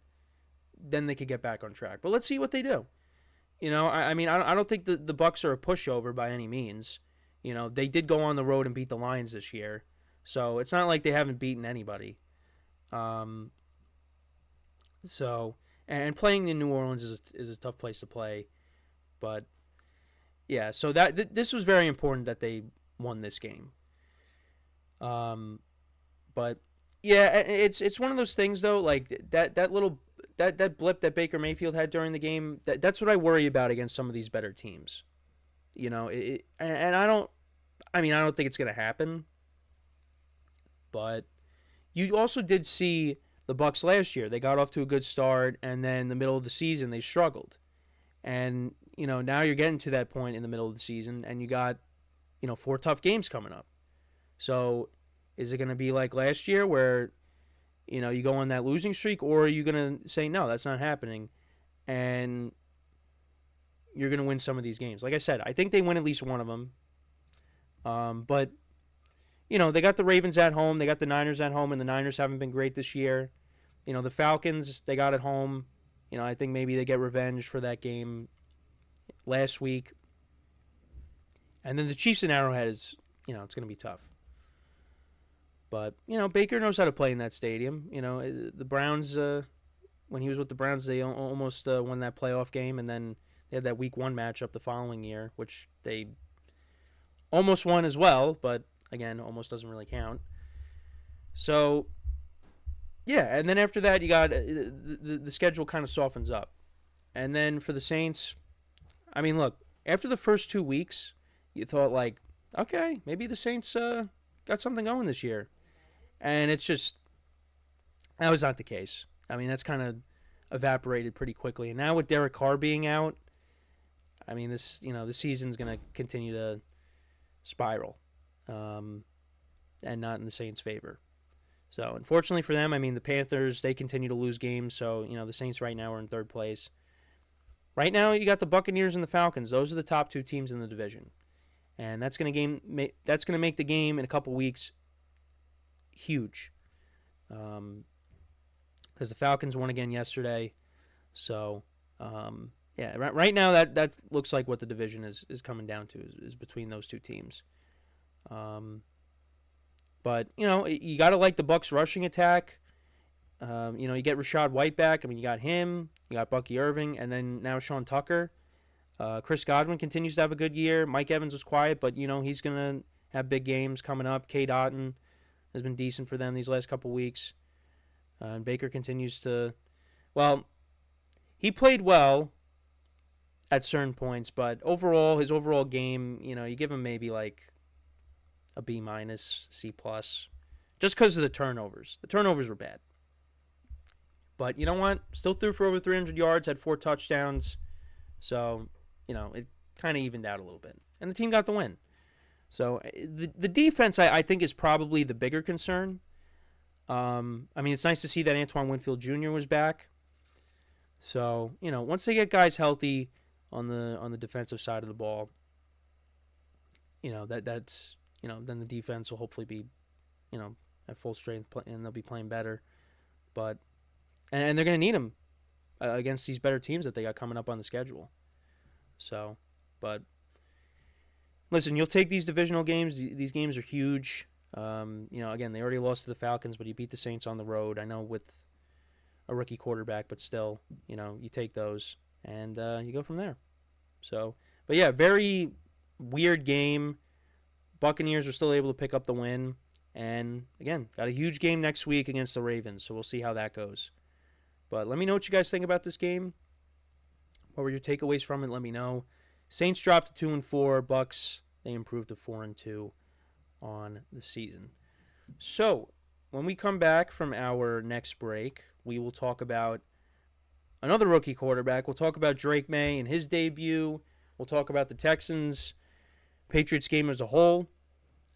then they could get back on track. But let's see what they do. I don't think the Bucs are a pushover by any means. They did go on the road and beat the Lions this year. So it's not like they haven't beaten anybody. And playing in New Orleans is a tough place to play. But yeah, so this was very important that they won this game. But yeah, it's one of those things though, like that little that blip that Baker Mayfield had during the game, that's what I worry about against some of these better teams. And I don't think it's going to happen. But you also did see the Bucs last year. They got off to a good start, and then the middle of the season they struggled. And, now you're getting to that point in the middle of the season, and you got, 4 tough games coming up. So is it going to be like last year where, you go on that losing streak, or are you going to say, no, that's not happening, and you're going to win some of these games? Like I said, I think they win at least one of them. But, they got the Ravens at home, they got the Niners at home, and the Niners haven't been great this year. The Falcons, they got at home. I think maybe they get revenge for that game last week. And then the Chiefs in Arrowhead is, it's going to be tough. But, Baker knows how to play in that stadium. The Browns, when he was with the Browns, they almost won that playoff game. And then they had that Week 1 matchup the following year, which they almost won as well. But, again, almost doesn't really count. So, yeah. And then after that, you got the schedule kind of softens up. And then for the Saints, look, after the first 2 weeks, you thought, like, okay, maybe the Saints got something going this year. And it's just, that was not the case. That's kind of evaporated pretty quickly. And now with Derek Carr being out, this, the season's going to continue to spiral. And not in the Saints' favor. So, unfortunately for them, the Panthers, they continue to lose games. So, the Saints right now are in 3rd place. Right now, you got the Buccaneers and the Falcons. Those are the top 2 teams in the division. And that's going to make the game in a couple weeks huge. Because the Falcons won again yesterday. So, yeah, right now that looks like what the division is coming down to is between those 2 teams. But, you got to like the Bucs rushing attack. You get Rachaad White back. You got him. You got Bucky Irving. And then now Sean Tucker. Chris Godwin continues to have a good year. Mike Evans was quiet, but, he's going to have big games coming up. Cade Otton has been decent for them these last couple weeks. And Baker continues to, he played well at certain points, but overall, his overall game, you give him maybe like a B-, C+, just because of the turnovers. The turnovers were bad. But you know what? Still threw for over 300 yards, had 4 touchdowns. So, it kind of evened out a little bit. And the team got the win. So the defense, I think, is probably the bigger concern. It's nice to see that Antoine Winfield Jr. was back. So, once they get guys healthy on the defensive side of the ball, then the defense will hopefully be, at full strength, and they'll be playing better. But and they're going to need them against these better teams that they got coming up on the schedule. So, but listen, you'll take these divisional games. These games are huge. Again, they already lost to the Falcons, but you beat the Saints on the road. I know with a rookie quarterback, but still, you take those and you go from there. So, but yeah, very weird game. Buccaneers were still able to pick up the win. And again, got a huge game next week against the Ravens, so we'll see how that goes. But let me know what you guys think about this game. What were your takeaways from it? Let me know. Saints dropped to 2-4. Bucks, they improved to 4-2 on the season. So, when we come back from our next break, we will talk about another rookie quarterback. We'll talk about Drake May and his debut. We'll talk about the Texans Patriots game as a whole,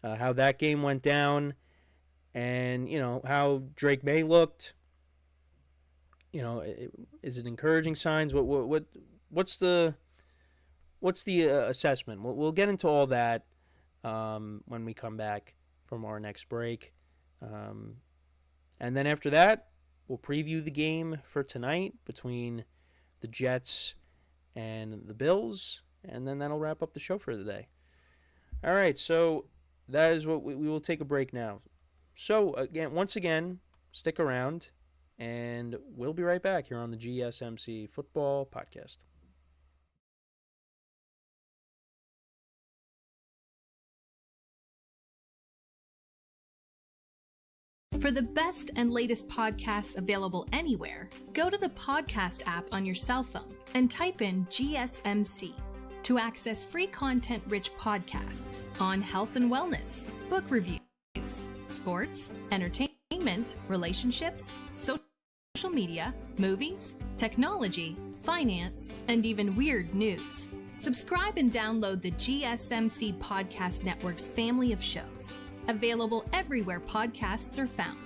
how that game went down, and how Drake May looked. Is it encouraging signs? What's the assessment? We'll get into all that when we come back from our next break, and then after that, we'll preview the game for tonight between the Jets and the Bills, and then that'll wrap up the show for the day. All right, so that is what we will take a break now. So once again, stick around, and we'll be right back here on the GSMC Football Podcast. For the best and latest podcasts available anywhere, go to the podcast app on your cell phone and type in GSMC to access free content-rich podcasts on health and wellness, book reviews, sports, entertainment, relationships, social media, movies, technology, finance, and even weird news. Subscribe and download the GSMC Podcast Network's family of shows. Available everywhere podcasts are found.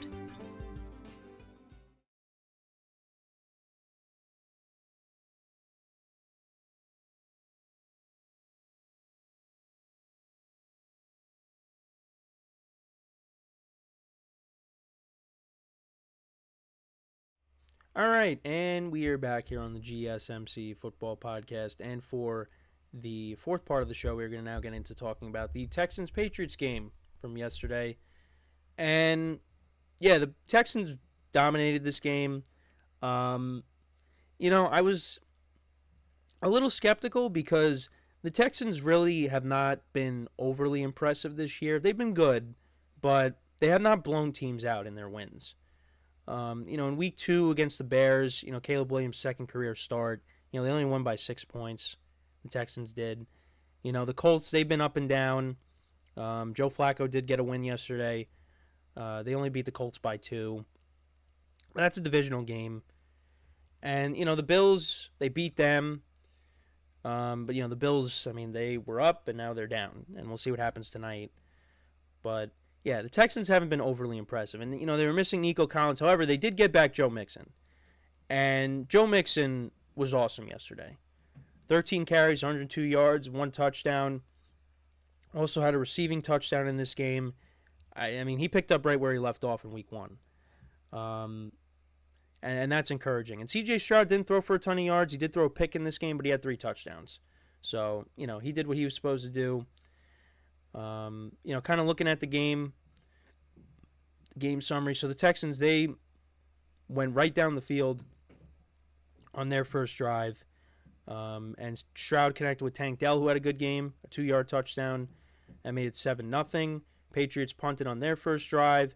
All right, and we are back here on the GSMC Football Podcast, and for the fourth part of the show, we're going to now get into talking about the Texans-Patriots game from yesterday. And yeah, the Texans dominated this game. I was a little skeptical because the Texans really have not been overly impressive this year. They've been good, but they have not blown teams out in their wins. In week 2 against the Bears, Caleb Williams' second career start, they only won by 6 points. The Texans did. The Colts, they've been up and down. Joe Flacco did get a win yesterday. They only beat the Colts by 2. But that's a divisional game. And, the Bills, they beat them. But the Bills, they were up and now they're down. And we'll see what happens tonight. But yeah, the Texans haven't been overly impressive. And, they were missing Nico Collins. However, they did get back Joe Mixon. And Joe Mixon was awesome yesterday. 13 carries, 102 yards, 1 touchdown. Also had a receiving touchdown in this game. He picked up right where he left off in week 1. And that's encouraging. And C.J. Stroud didn't throw for a ton of yards. He did throw a pick in this game, but he had 3 touchdowns. So, he did what he was supposed to do. Kind of looking at the game summary. So the Texans, they went right down the field on their first drive. And Stroud connected with Tank Dell, who had a good game, a 2-yard touchdown. That made it 7-0. Patriots punted on their first drive.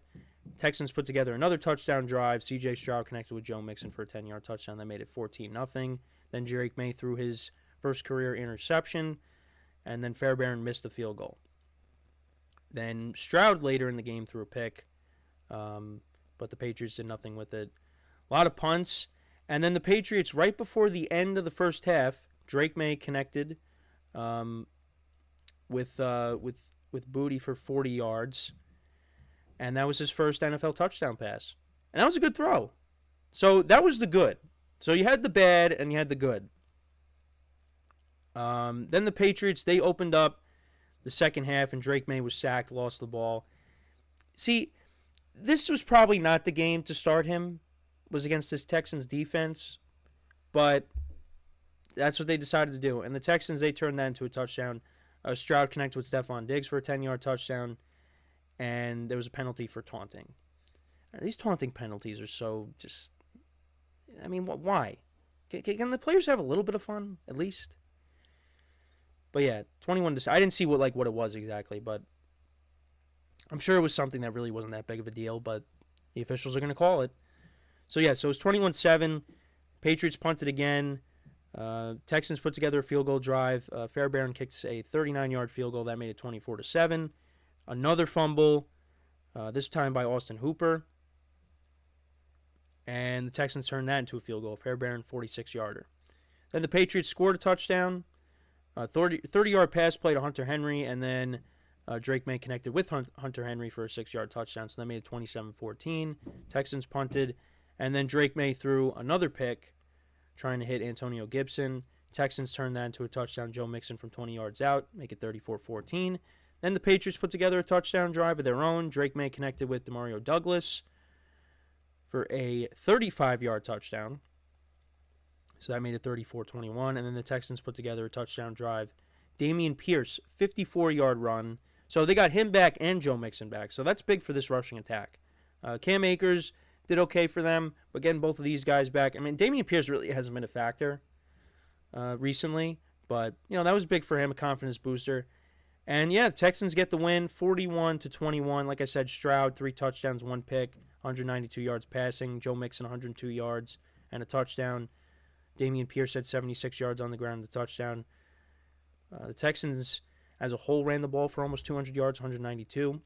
Texans put together another touchdown drive. C.J. Stroud connected with Joe Mixon for a 10-yard touchdown. That made it 14-0. Then Drake May threw his first career interception. And then Fairbairn missed the field goal. Then Stroud later in the game threw a pick. But the Patriots did nothing with it. A lot of punts. And then the Patriots, right before the end of the first half, Drake May connected with Booty for 40 yards. And that was his first NFL touchdown pass. And that was a good throw. So that was the good. So you had the bad and you had the good. Then the Patriots, they opened up the second half and Drake May was sacked, lost the ball. See, this was probably not the game to start him, was against this Texans defense, but that's what they decided to do. And the Texans, they turned that into a touchdown. Stroud connected with Stephon Diggs for a 10-yard touchdown, and there was a penalty for taunting. These taunting penalties are so just, I mean, why? Can the players have a little bit of fun, at least? But yeah, 21 to, I didn't see what it was exactly, but I'm sure it was something that really wasn't that big of a deal, but the officials are going to call it. So yeah, so it was 21-7. Patriots punted again. Texans put together a field goal drive. Fairbairn kicked a 39-yard field goal. That made it 24-7. Another fumble, this time by Austin Hooper. And the Texans turned that into a field goal. Fairbairn, 46-yarder. Then the Patriots scored a touchdown. 30-yard pass play to Hunter Henry, and then Drake May connected with Hunter Henry for a 6-yard touchdown. So that made it 27-14. Texans punted, and then Drake May threw another pick trying to hit Antonio Gibson. Texans turned that into a touchdown. Joe Mixon from 20 yards out, make it 34-14. Then the Patriots put together a touchdown drive of their own. Drake May connected with Demario Douglas for a 35-yard touchdown. So that made it 34-21. And then the Texans put together a touchdown drive. Dameon Pierce, 54-yard run. So they got him back and Joe Mixon back. So that's big for this rushing attack. Cam Akers did okay for them, but getting both of these guys back. I mean, Dameon Pierce really hasn't been a factor recently, but that was big for him, a confidence booster. And yeah, the Texans get the win, 41-21. Like I said, Stroud 3 touchdowns, 1 pick, 192 yards passing. Joe Mixon 102 yards and a touchdown. Dameon Pierce had 76 yards on the ground, a touchdown. The Texans as a whole ran the ball for almost 200 yards, 192.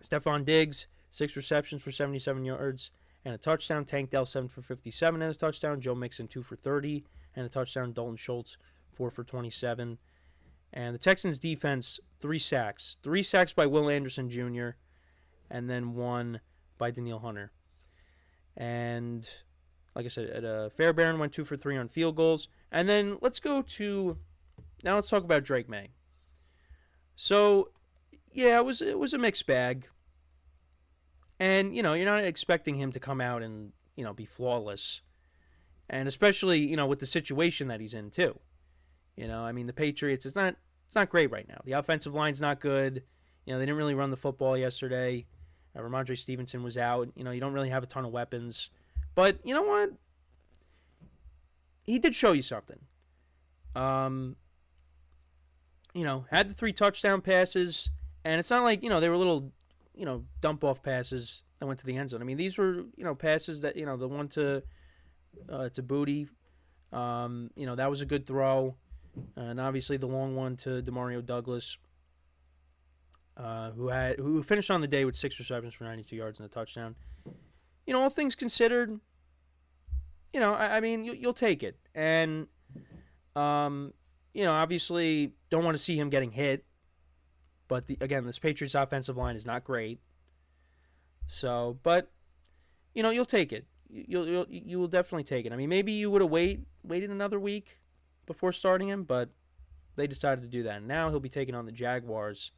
Stephon Diggs, 6 receptions for 77 yards and a touchdown. Tank Dell, 7 for 57 and a touchdown. Joe Mixon, 2 for 30 and a touchdown. Dalton Schultz, 4 for 27. And the Texans defense, 3 sacks. 3 sacks by Will Anderson Jr. and then 1 by Danielle Hunter. And like I said, Fairbairn went 2 for 3 on field goals. And then let's talk about Drake May. So, yeah, it was a mixed bag. And, you're not expecting him to come out and, be flawless. And especially, with the situation that he's in, too. I mean, the Patriots, it's not great right now. The offensive line's not good. They didn't really run the football yesterday. Ramondre Stevenson was out. You don't really have a ton of weapons. But, you know what? He did show you something. Had the 3 touchdown passes. And it's not like, they were little, dump-off passes that went to the end zone. I mean, these were, passes that, the one to Booty. That was a good throw. And obviously the long one to Demario Douglas, who finished on the day with 6 receptions for 92 yards and a touchdown. All things considered, I mean, you'll take it. And, obviously don't want to see him getting hit. But, again, this Patriots offensive line is not great. So, but, you'll take it. You will definitely take it. I mean, maybe you would have waited another week before starting him, but they decided to do that. And now he'll be taking on the Jaguars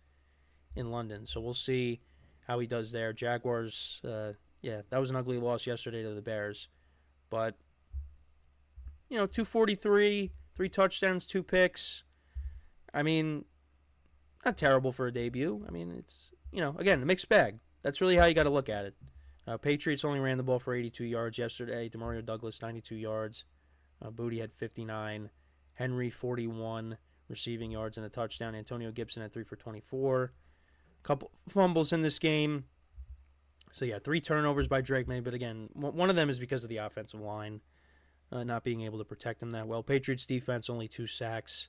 in London. So we'll see how he does there. Jaguars, that was an ugly loss yesterday to the Bears. But, 243, 3 touchdowns, 2 picks. I mean, not terrible for a debut. I mean, it's, again, a mixed bag. That's really how you got to look at it. Patriots only ran the ball for 82 yards yesterday. Demario Douglas, 92 yards. Booty had 59. Henry, 41 receiving yards and a touchdown. Antonio Gibson had 3 for 24. Couple fumbles in this game. So, yeah, 3 turnovers by Drake May. But, again, one of them is because of the offensive line not being able to protect him that well. Patriots defense, only 2 sacks.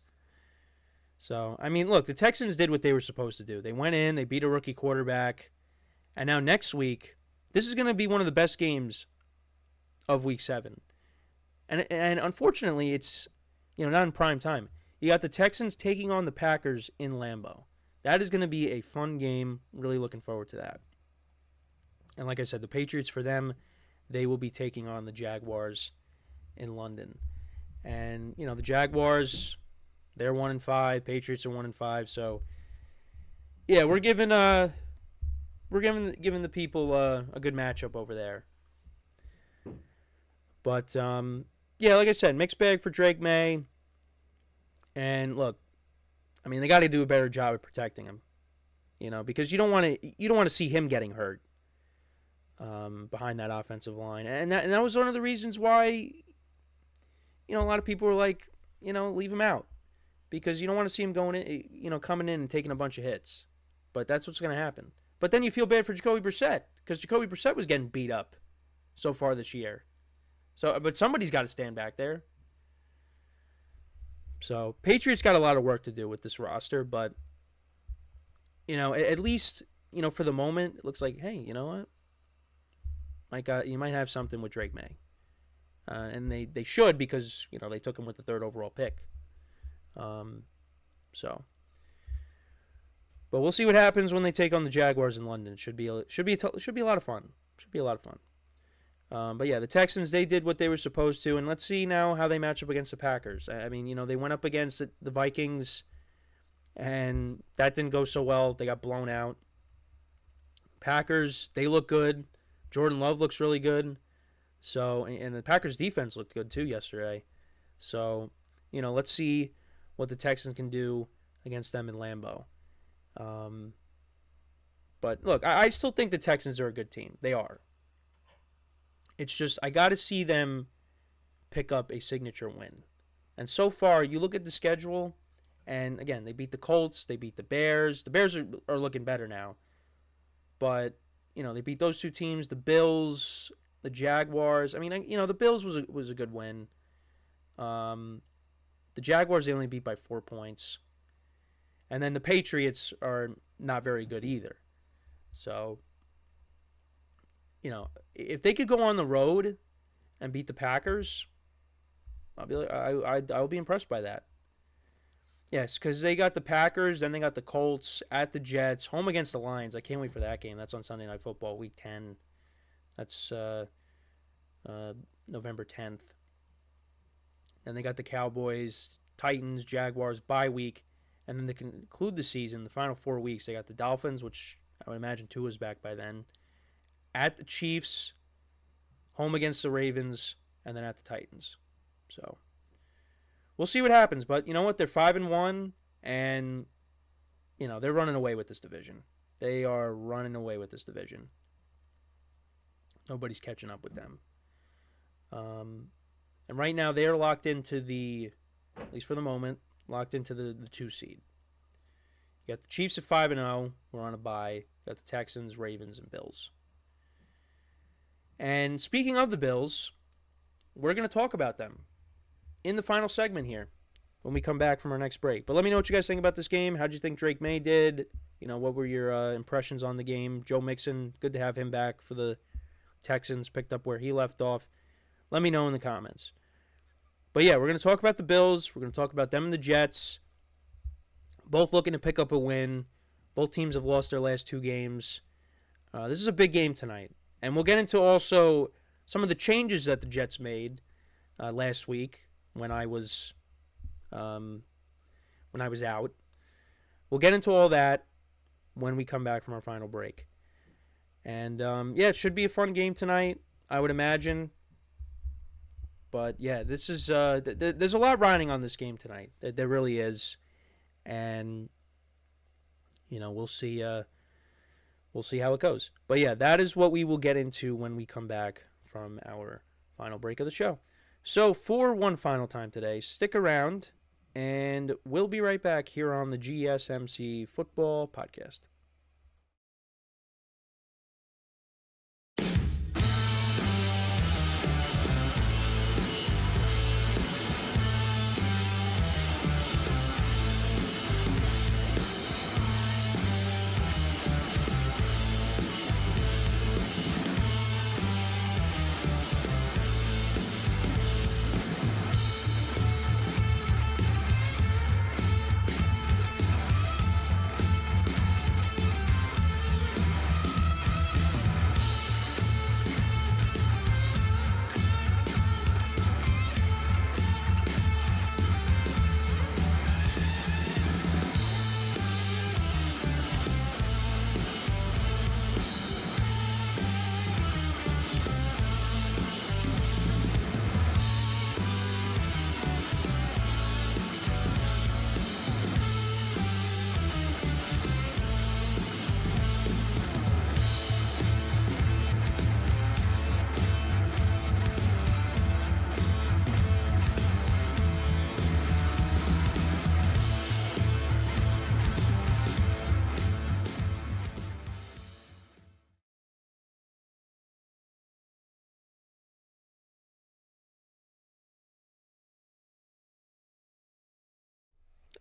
So, I mean, look, the Texans did what they were supposed to do. They went in, they beat a rookie quarterback. And now next week, this is going to be one of the best games of Week 7. And unfortunately, it's, not in prime time. You got the Texans taking on the Packers in Lambeau. That is going to be a fun game. Really looking forward to that. And like I said, the Patriots, for them, they will be taking on the Jaguars in London. And, the Jaguars, they're 1-5. Patriots are 1-5. So, yeah, we're giving the people a good matchup over there. But, yeah, like I said, mixed bag for Drake May. And look, I mean, they got to do a better job of protecting him, because you don't want to see him getting hurt behind that offensive line, and that was one of the reasons why, a lot of people were like, leave him out, because you don't want to see him going in, coming in and taking a bunch of hits, but that's what's going to happen. But then you feel bad for Jacoby Brissett, because Jacoby Brissett was getting beat up so far this year. So, but somebody's got to stand back there. So, Patriots got a lot of work to do with this roster, but, at least, for the moment, it looks like, hey, you know what? You might have something with Drake May. And they should, because, they took him with the 3rd overall pick. So. But we'll see what happens when they take on the Jaguars in London. Should be a lot of fun. Should be a lot of fun. But yeah, the Texans, they did what they were supposed to, and let's see now how they match up against the Packers. I mean, they went up against the Vikings, and that didn't go so well. They got blown out. Packers, they look good. Jordan Love looks really good. So, and the Packers defense looked good too yesterday. So, let's see what the Texans can do against them in Lambeau. But look, I still think the Texans are a good team. They are. It's just, I got to see them pick up a signature win. And so far, you look at the schedule, and again, they beat the Colts, they beat the Bears. The Bears are looking better now. But, they beat those two teams, the Bills, the Jaguars. I mean, the Bills was a good win. The Jaguars, they only beat by 4 points. And then the Patriots are not very good either. So, if they could go on the road and beat the Packers, I'll be impressed by that. Yes, because they got the Packers, then they got the Colts, at the Jets, home against the Lions. I can't wait for that game. That's on Sunday Night Football, Week 10. That's November 10th. Then they got the Cowboys, Titans, Jaguars, bye week. And then to conclude the season, the final 4 weeks, they got the Dolphins, which I would imagine Tua's back by then. At the Chiefs, home against the Ravens, and then at the Titans. So, we'll see what happens. But you know what? They're 5-1, and, they're running away with this division. They are running away with this division. Nobody's catching up with them. And right now, they're locked into at least for the moment, locked into the 2 seed. You got the Chiefs at 5-0. We're on a bye. You got the Texans, Ravens, and Bills. And speaking of the Bills, we're going to talk about them in the final segment here when we come back from our next break. But let me know what you guys think about this game. How'd you think Drake May did? What were your impressions on the game? Joe Mixon, good to have him back for the Texans, picked up where he left off. Let me know in the comments. But yeah, we're going to talk about the Bills. We're going to talk about them and the Jets. Both looking to pick up a win. Both teams have lost their last 2 games. This is a big game tonight. And we'll get into also some of the changes that the Jets made last week when I was out. We'll get into all that when we come back from our final break. And yeah, it should be a fun game tonight, I would imagine. But yeah, this is there's a lot riding on this game tonight. There really is, and we'll see. We'll see how it goes. But yeah, that is what we will get into when we come back from our final break of the show. So for one final time today, stick around, and we'll be right back here on the GSMC Football Podcast.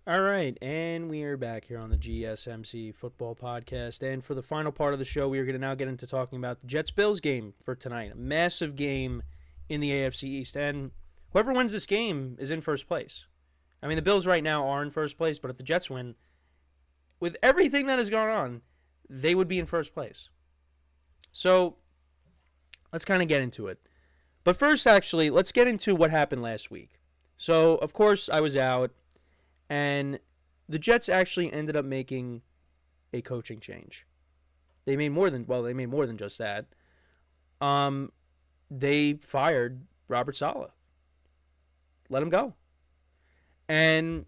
All right, and we are back here on the GSMC Football Podcast. And for the final part of the show, we are going to now get into talking about the Jets-Bills game for tonight. A massive game in the AFC East. And whoever wins this game is in first place. I mean, the Bills right now are in first place, but if the Jets win, with everything that has gone on, they would be in first place. So let's kind of get into it. But first, actually, let's get into what happened last week. So, of course, I was out. And the Jets actually ended up making a coaching change. They made more than just that. They fired Robert Saleh. Let him go. And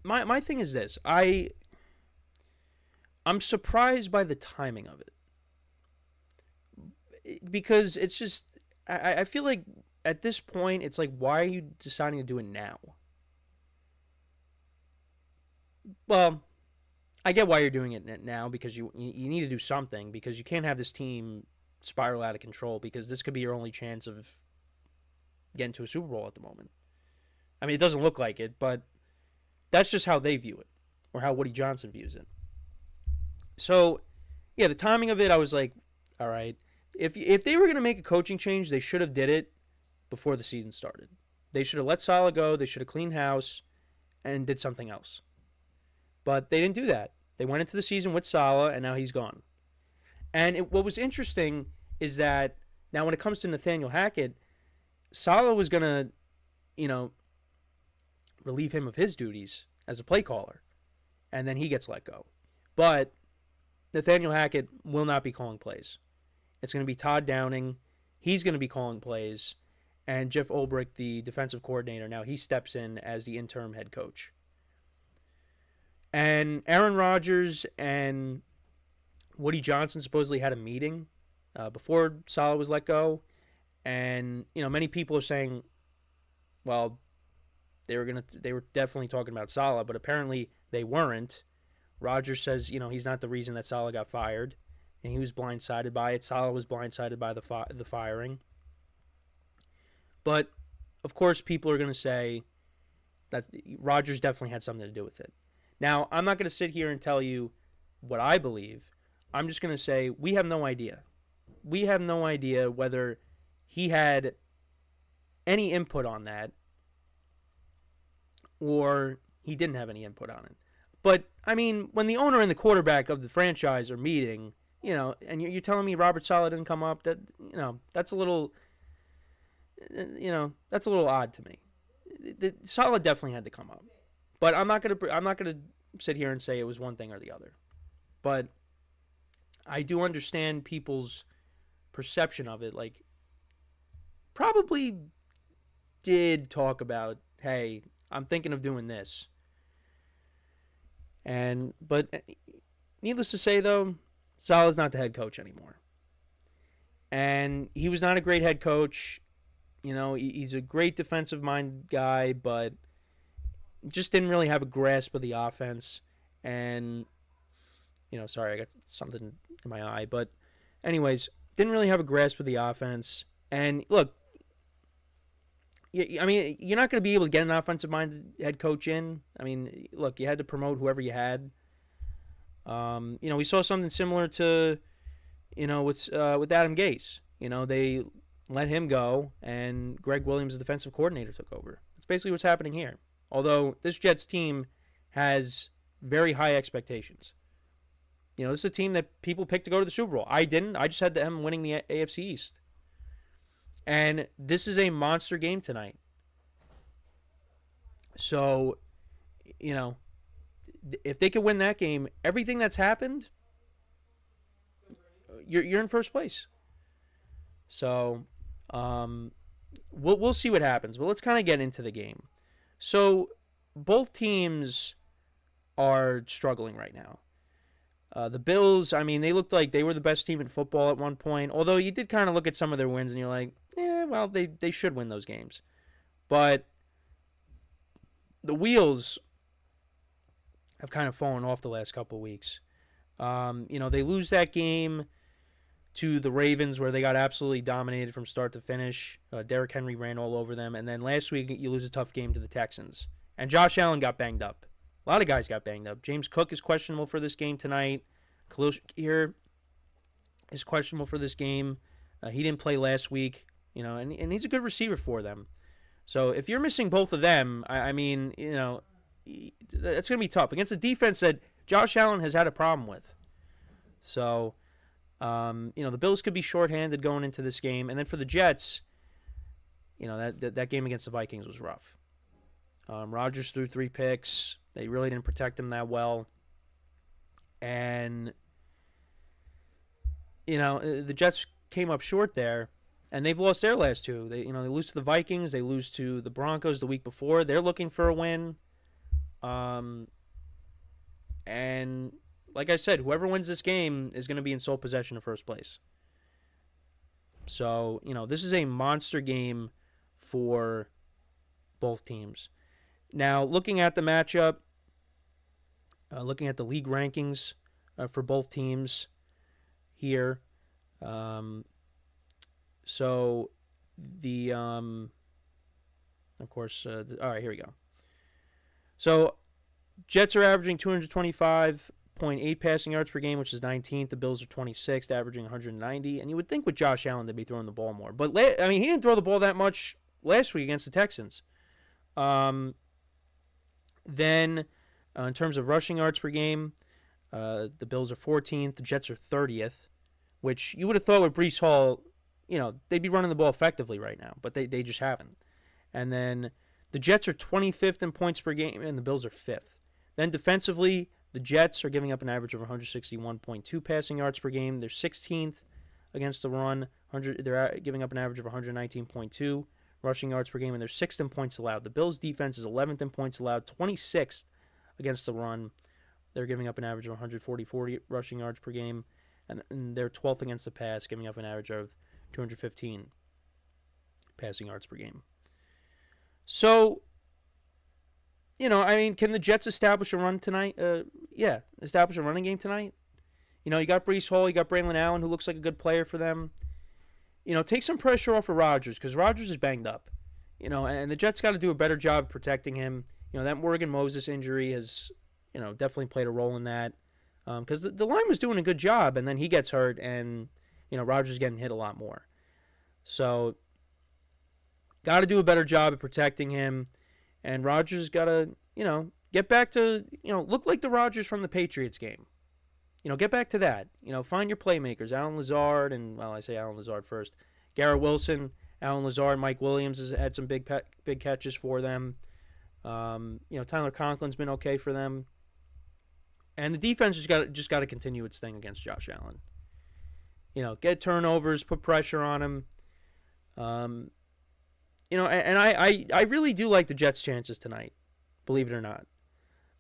my thing is this. I'm surprised by the timing of it. Because it's just, I feel like at this point, it's like, why are you deciding to do it now? Well, I get why you're doing it now, because you need to do something, because you can't have this team spiral out of control, because this could be your only chance of getting to a Super Bowl at the moment. I mean, it doesn't look like it, but that's just how they view it, or how Woody Johnson views it. So, yeah, the timing of it, I was like, all right. If they were going to make a coaching change, they should have did it before the season started. They should have let Saleh go, they should have cleaned house, and did something else. But they didn't do that. They went into the season with Saleh, and now he's gone. And what was interesting is that now when it comes to Nathaniel Hackett, Saleh was going to, relieve him of his duties as a play caller. And then he gets let go. But Nathaniel Hackett will not be calling plays. It's going to be Todd Downing. He's going to be calling plays. And Jeff Ulbrich, the defensive coordinator, now he steps in as the interim head coach. And Aaron Rodgers and Woody Johnson supposedly had a meeting before Saleh was let go. And, many people are saying, well, they were definitely talking about Saleh, but apparently they weren't. Rodgers says, he's not the reason that Saleh got fired, and he was blindsided by it. Saleh was blindsided by the firing. But, of course, people are going to say that Rodgers definitely had something to do with it. Now, I'm not going to sit here and tell you what I believe. I'm just going to say we have no idea. We have no idea whether he had any input on that or he didn't have any input on it. But, I mean, when the owner and the quarterback of the franchise are meeting, and you're telling me Robert Saleh didn't come up, that's a little, that's a little odd to me. Saleh definitely had to come up. But I'm not gonna sit here and say it was one thing or the other. But I do understand people's perception of it. Like, probably did talk about, hey, I'm thinking of doing this. But needless to say, though, Saleh's not the head coach anymore. And he was not a great head coach. He's a great defensive-minded guy, but just didn't really have a grasp of the offense. And, sorry, I got something in my eye. But anyways, didn't really have a grasp of the offense. And, look, I mean, you're not going to be able to get an offensive-minded head coach in. I mean, look, you had to promote whoever you had. We saw something similar to, with Adam Gase. They let him go, and Greg Williams, the defensive coordinator, took over. That's basically what's happening here. Although this Jets team has very high expectations. This is a team that people picked to go to the Super Bowl. I didn't. I just had them winning the AFC East. And this is a monster game tonight. So, if they could win that game, everything that's happened, you're in first place. So, we'll see what happens. But let's kind of get into the game. So, both teams are struggling right now. The Bills, I mean, they looked like they were the best team in football at one point. Although you did kind of look at some of their wins and you're like, well, they should win those games. But the wheels have kind of fallen off the last couple of weeks. They lose that game to the Ravens where they got absolutely dominated from start to finish. Derrick Henry ran all over them. And then last week you lose a tough game to the Texans. And Josh Allen got banged up. A lot of guys got banged up. James Cook is questionable for this game tonight. Khalil Shakir is questionable for this game. He didn't play last week, and he's a good receiver for them. So if you're missing both of them, I mean, that's going to be tough against a defense that Josh Allen has had a problem with. So, the Bills could be shorthanded going into this game. And then for the Jets, that game against the Vikings was rough. Rodgers threw 3 picks. They really didn't protect him that well. And, the Jets came up short there, and they've lost their last 2. They lose to the Vikings. They lose to the Broncos the week before. They're looking for a win. And like I said, whoever wins this game is going to be in sole possession of first place. So, this is a monster game for both teams. Now, looking at the matchup, looking at the league rankings for both teams here. So, all right, here we go. So, Jets are averaging 225.8 passing yards per game, which is 19th. The Bills are 26th, averaging 190. And you would think with Josh Allen they'd be throwing the ball more. But, he didn't throw the ball that much last week against the Texans. Then, in terms of rushing yards per game, the Bills are 14th. The Jets are 30th, which you would have thought with Breece Hall, they'd be running the ball effectively right now. But they just haven't. And then the Jets are 25th in points per game, and the Bills are 5th. Then defensively, the Jets are giving up an average of 161.2 passing yards per game. They're 16th against the run. They're giving up an average of 119.2 rushing yards per game, and they're 6th in points allowed. The Bills' defense is 11th in points allowed, 26th against the run. They're giving up an average of 140 rushing yards per game, and they're 12th against the pass, giving up an average of 215 passing yards per game. So, can the Jets establish a run tonight? Establish a running game tonight. You got Breece Hall, you got Braylon Allen, who looks like a good player for them. Take some pressure off of Rodgers, because Rodgers is banged up. And the Jets got to do a better job protecting him. That Morgan Moses injury has, definitely played a role in that. Because the line was doing a good job, and then he gets hurt, and, Rodgers getting hit a lot more. So, got to do a better job of protecting him. And Rodgers got to, get back to, look like the Rodgers from the Patriots game. Get back to that. Find your playmakers. Allen Lazard, and, I say Allen Lazard first. Garrett Wilson, Allen Lazard, Mike Williams has had some big catches for them. Tyler Conklin's been okay for them. And the defense just got to continue its thing against Josh Allen. Get turnovers, put pressure on him. And I really do like the Jets' chances tonight, believe it or not.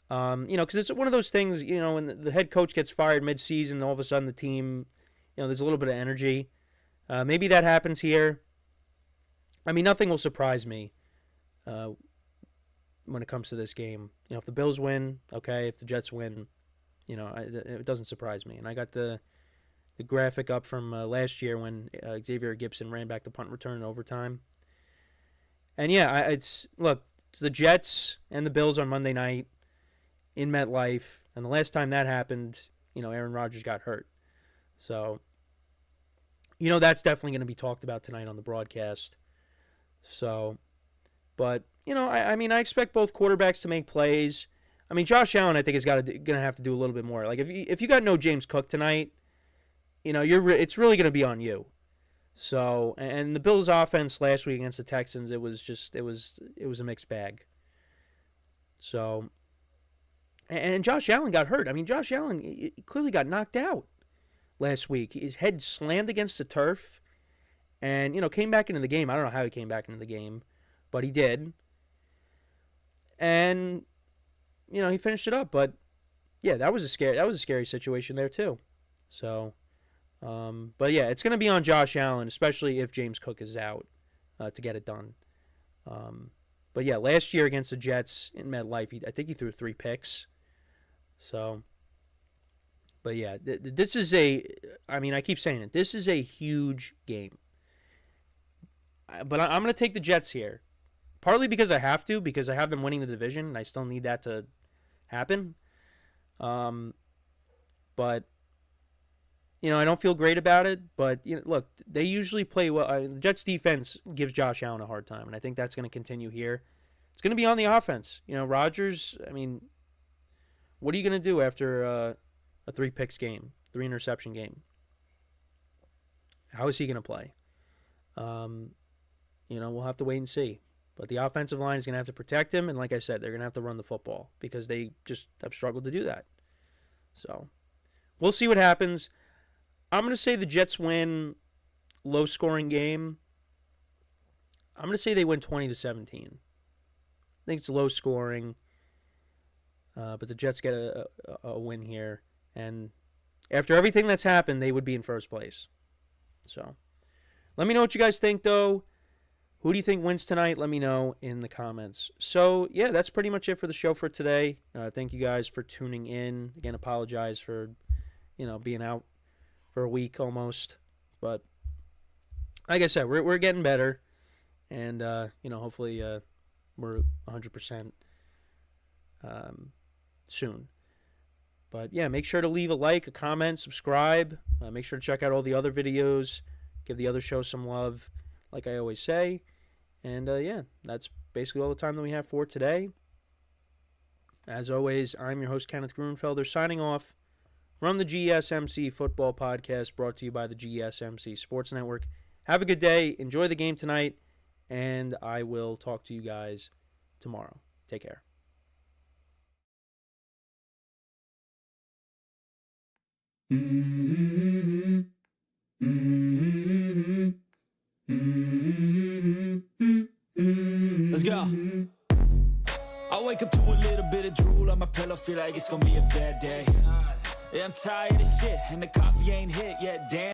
Because it's one of those things, when the head coach gets fired mid-season, all of a sudden the team, there's a little bit of energy. Maybe that happens here. Nothing will surprise me when it comes to this game. If the Bills win, okay. If the Jets win, it doesn't surprise me. And I got the graphic up from last year when Xavier Gibson ran back the punt return in overtime. And it's the Jets and the Bills on Monday night in MetLife, and the last time that happened, Aaron Rodgers got hurt. So, that's definitely going to be talked about tonight on the broadcast. So, but, I expect both quarterbacks to make plays. Josh Allen, I think, is going to have to do a little bit more. Like, if you got no James Cook tonight, it's really going to be on you. So, and the Bills' offense last week against the Texans, it was a mixed bag. So, and Josh Allen got hurt. Josh Allen clearly got knocked out last week. His head slammed against the turf and, came back into the game. I don't know how he came back into the game, but he did. And, he finished it up. But, yeah, that was a scary situation there, too. So, but, yeah, it's going to be on Josh Allen, especially if James Cook is out to get it done. But, yeah, last year against the Jets in MetLife, I think he threw 3 picks. So, but yeah, this is I keep saying it, this is a huge game. But I'm going to take the Jets here partly because I have to, because I have them winning the division, and I still need that to happen. But I don't feel great about it. But look, they usually play well. The Jets defense gives Josh Allen a hard time, and I think that's going to continue here. It's going to be on the offense. Rodgers, what are you going to do after a 3-picks game, 3-interception game? How is he going to play? We'll have to wait and see. But the offensive line is going to have to protect him, and like I said, they're going to have to run the football because they just have struggled to do that. So we'll see what happens. I'm going to say the Jets win, low-scoring game. I'm going to say they win 20-17. I think it's low-scoring, but the Jets get a win here. And after everything that's happened, they would be in first place. So let me know what you guys think, though. Who do you think wins tonight? Let me know in the comments. So, yeah, that's pretty much it for the show for today. Thank you guys for tuning in. Again, apologize for, being out for a week almost. But like I said, we're getting better. And, hopefully we're 100% soon. But, yeah, make sure to leave a like, a comment, subscribe. Make sure to check out all the other videos. Give the other show some love, like I always say. And, that's basically all the time that we have for today. As always, I'm your host, Kenneth Grunfelder, signing off from the GSMC Football Podcast, brought to you by the GSMC Sports Network. Have a good day. Enjoy the game tonight. And I will talk to you guys tomorrow. Take care. Let's go. I wake up to a little bit of drool on my pillow, feel like it's gonna be a bad day. Yeah, I'm tired of shit, and the coffee ain't hit yet, damn.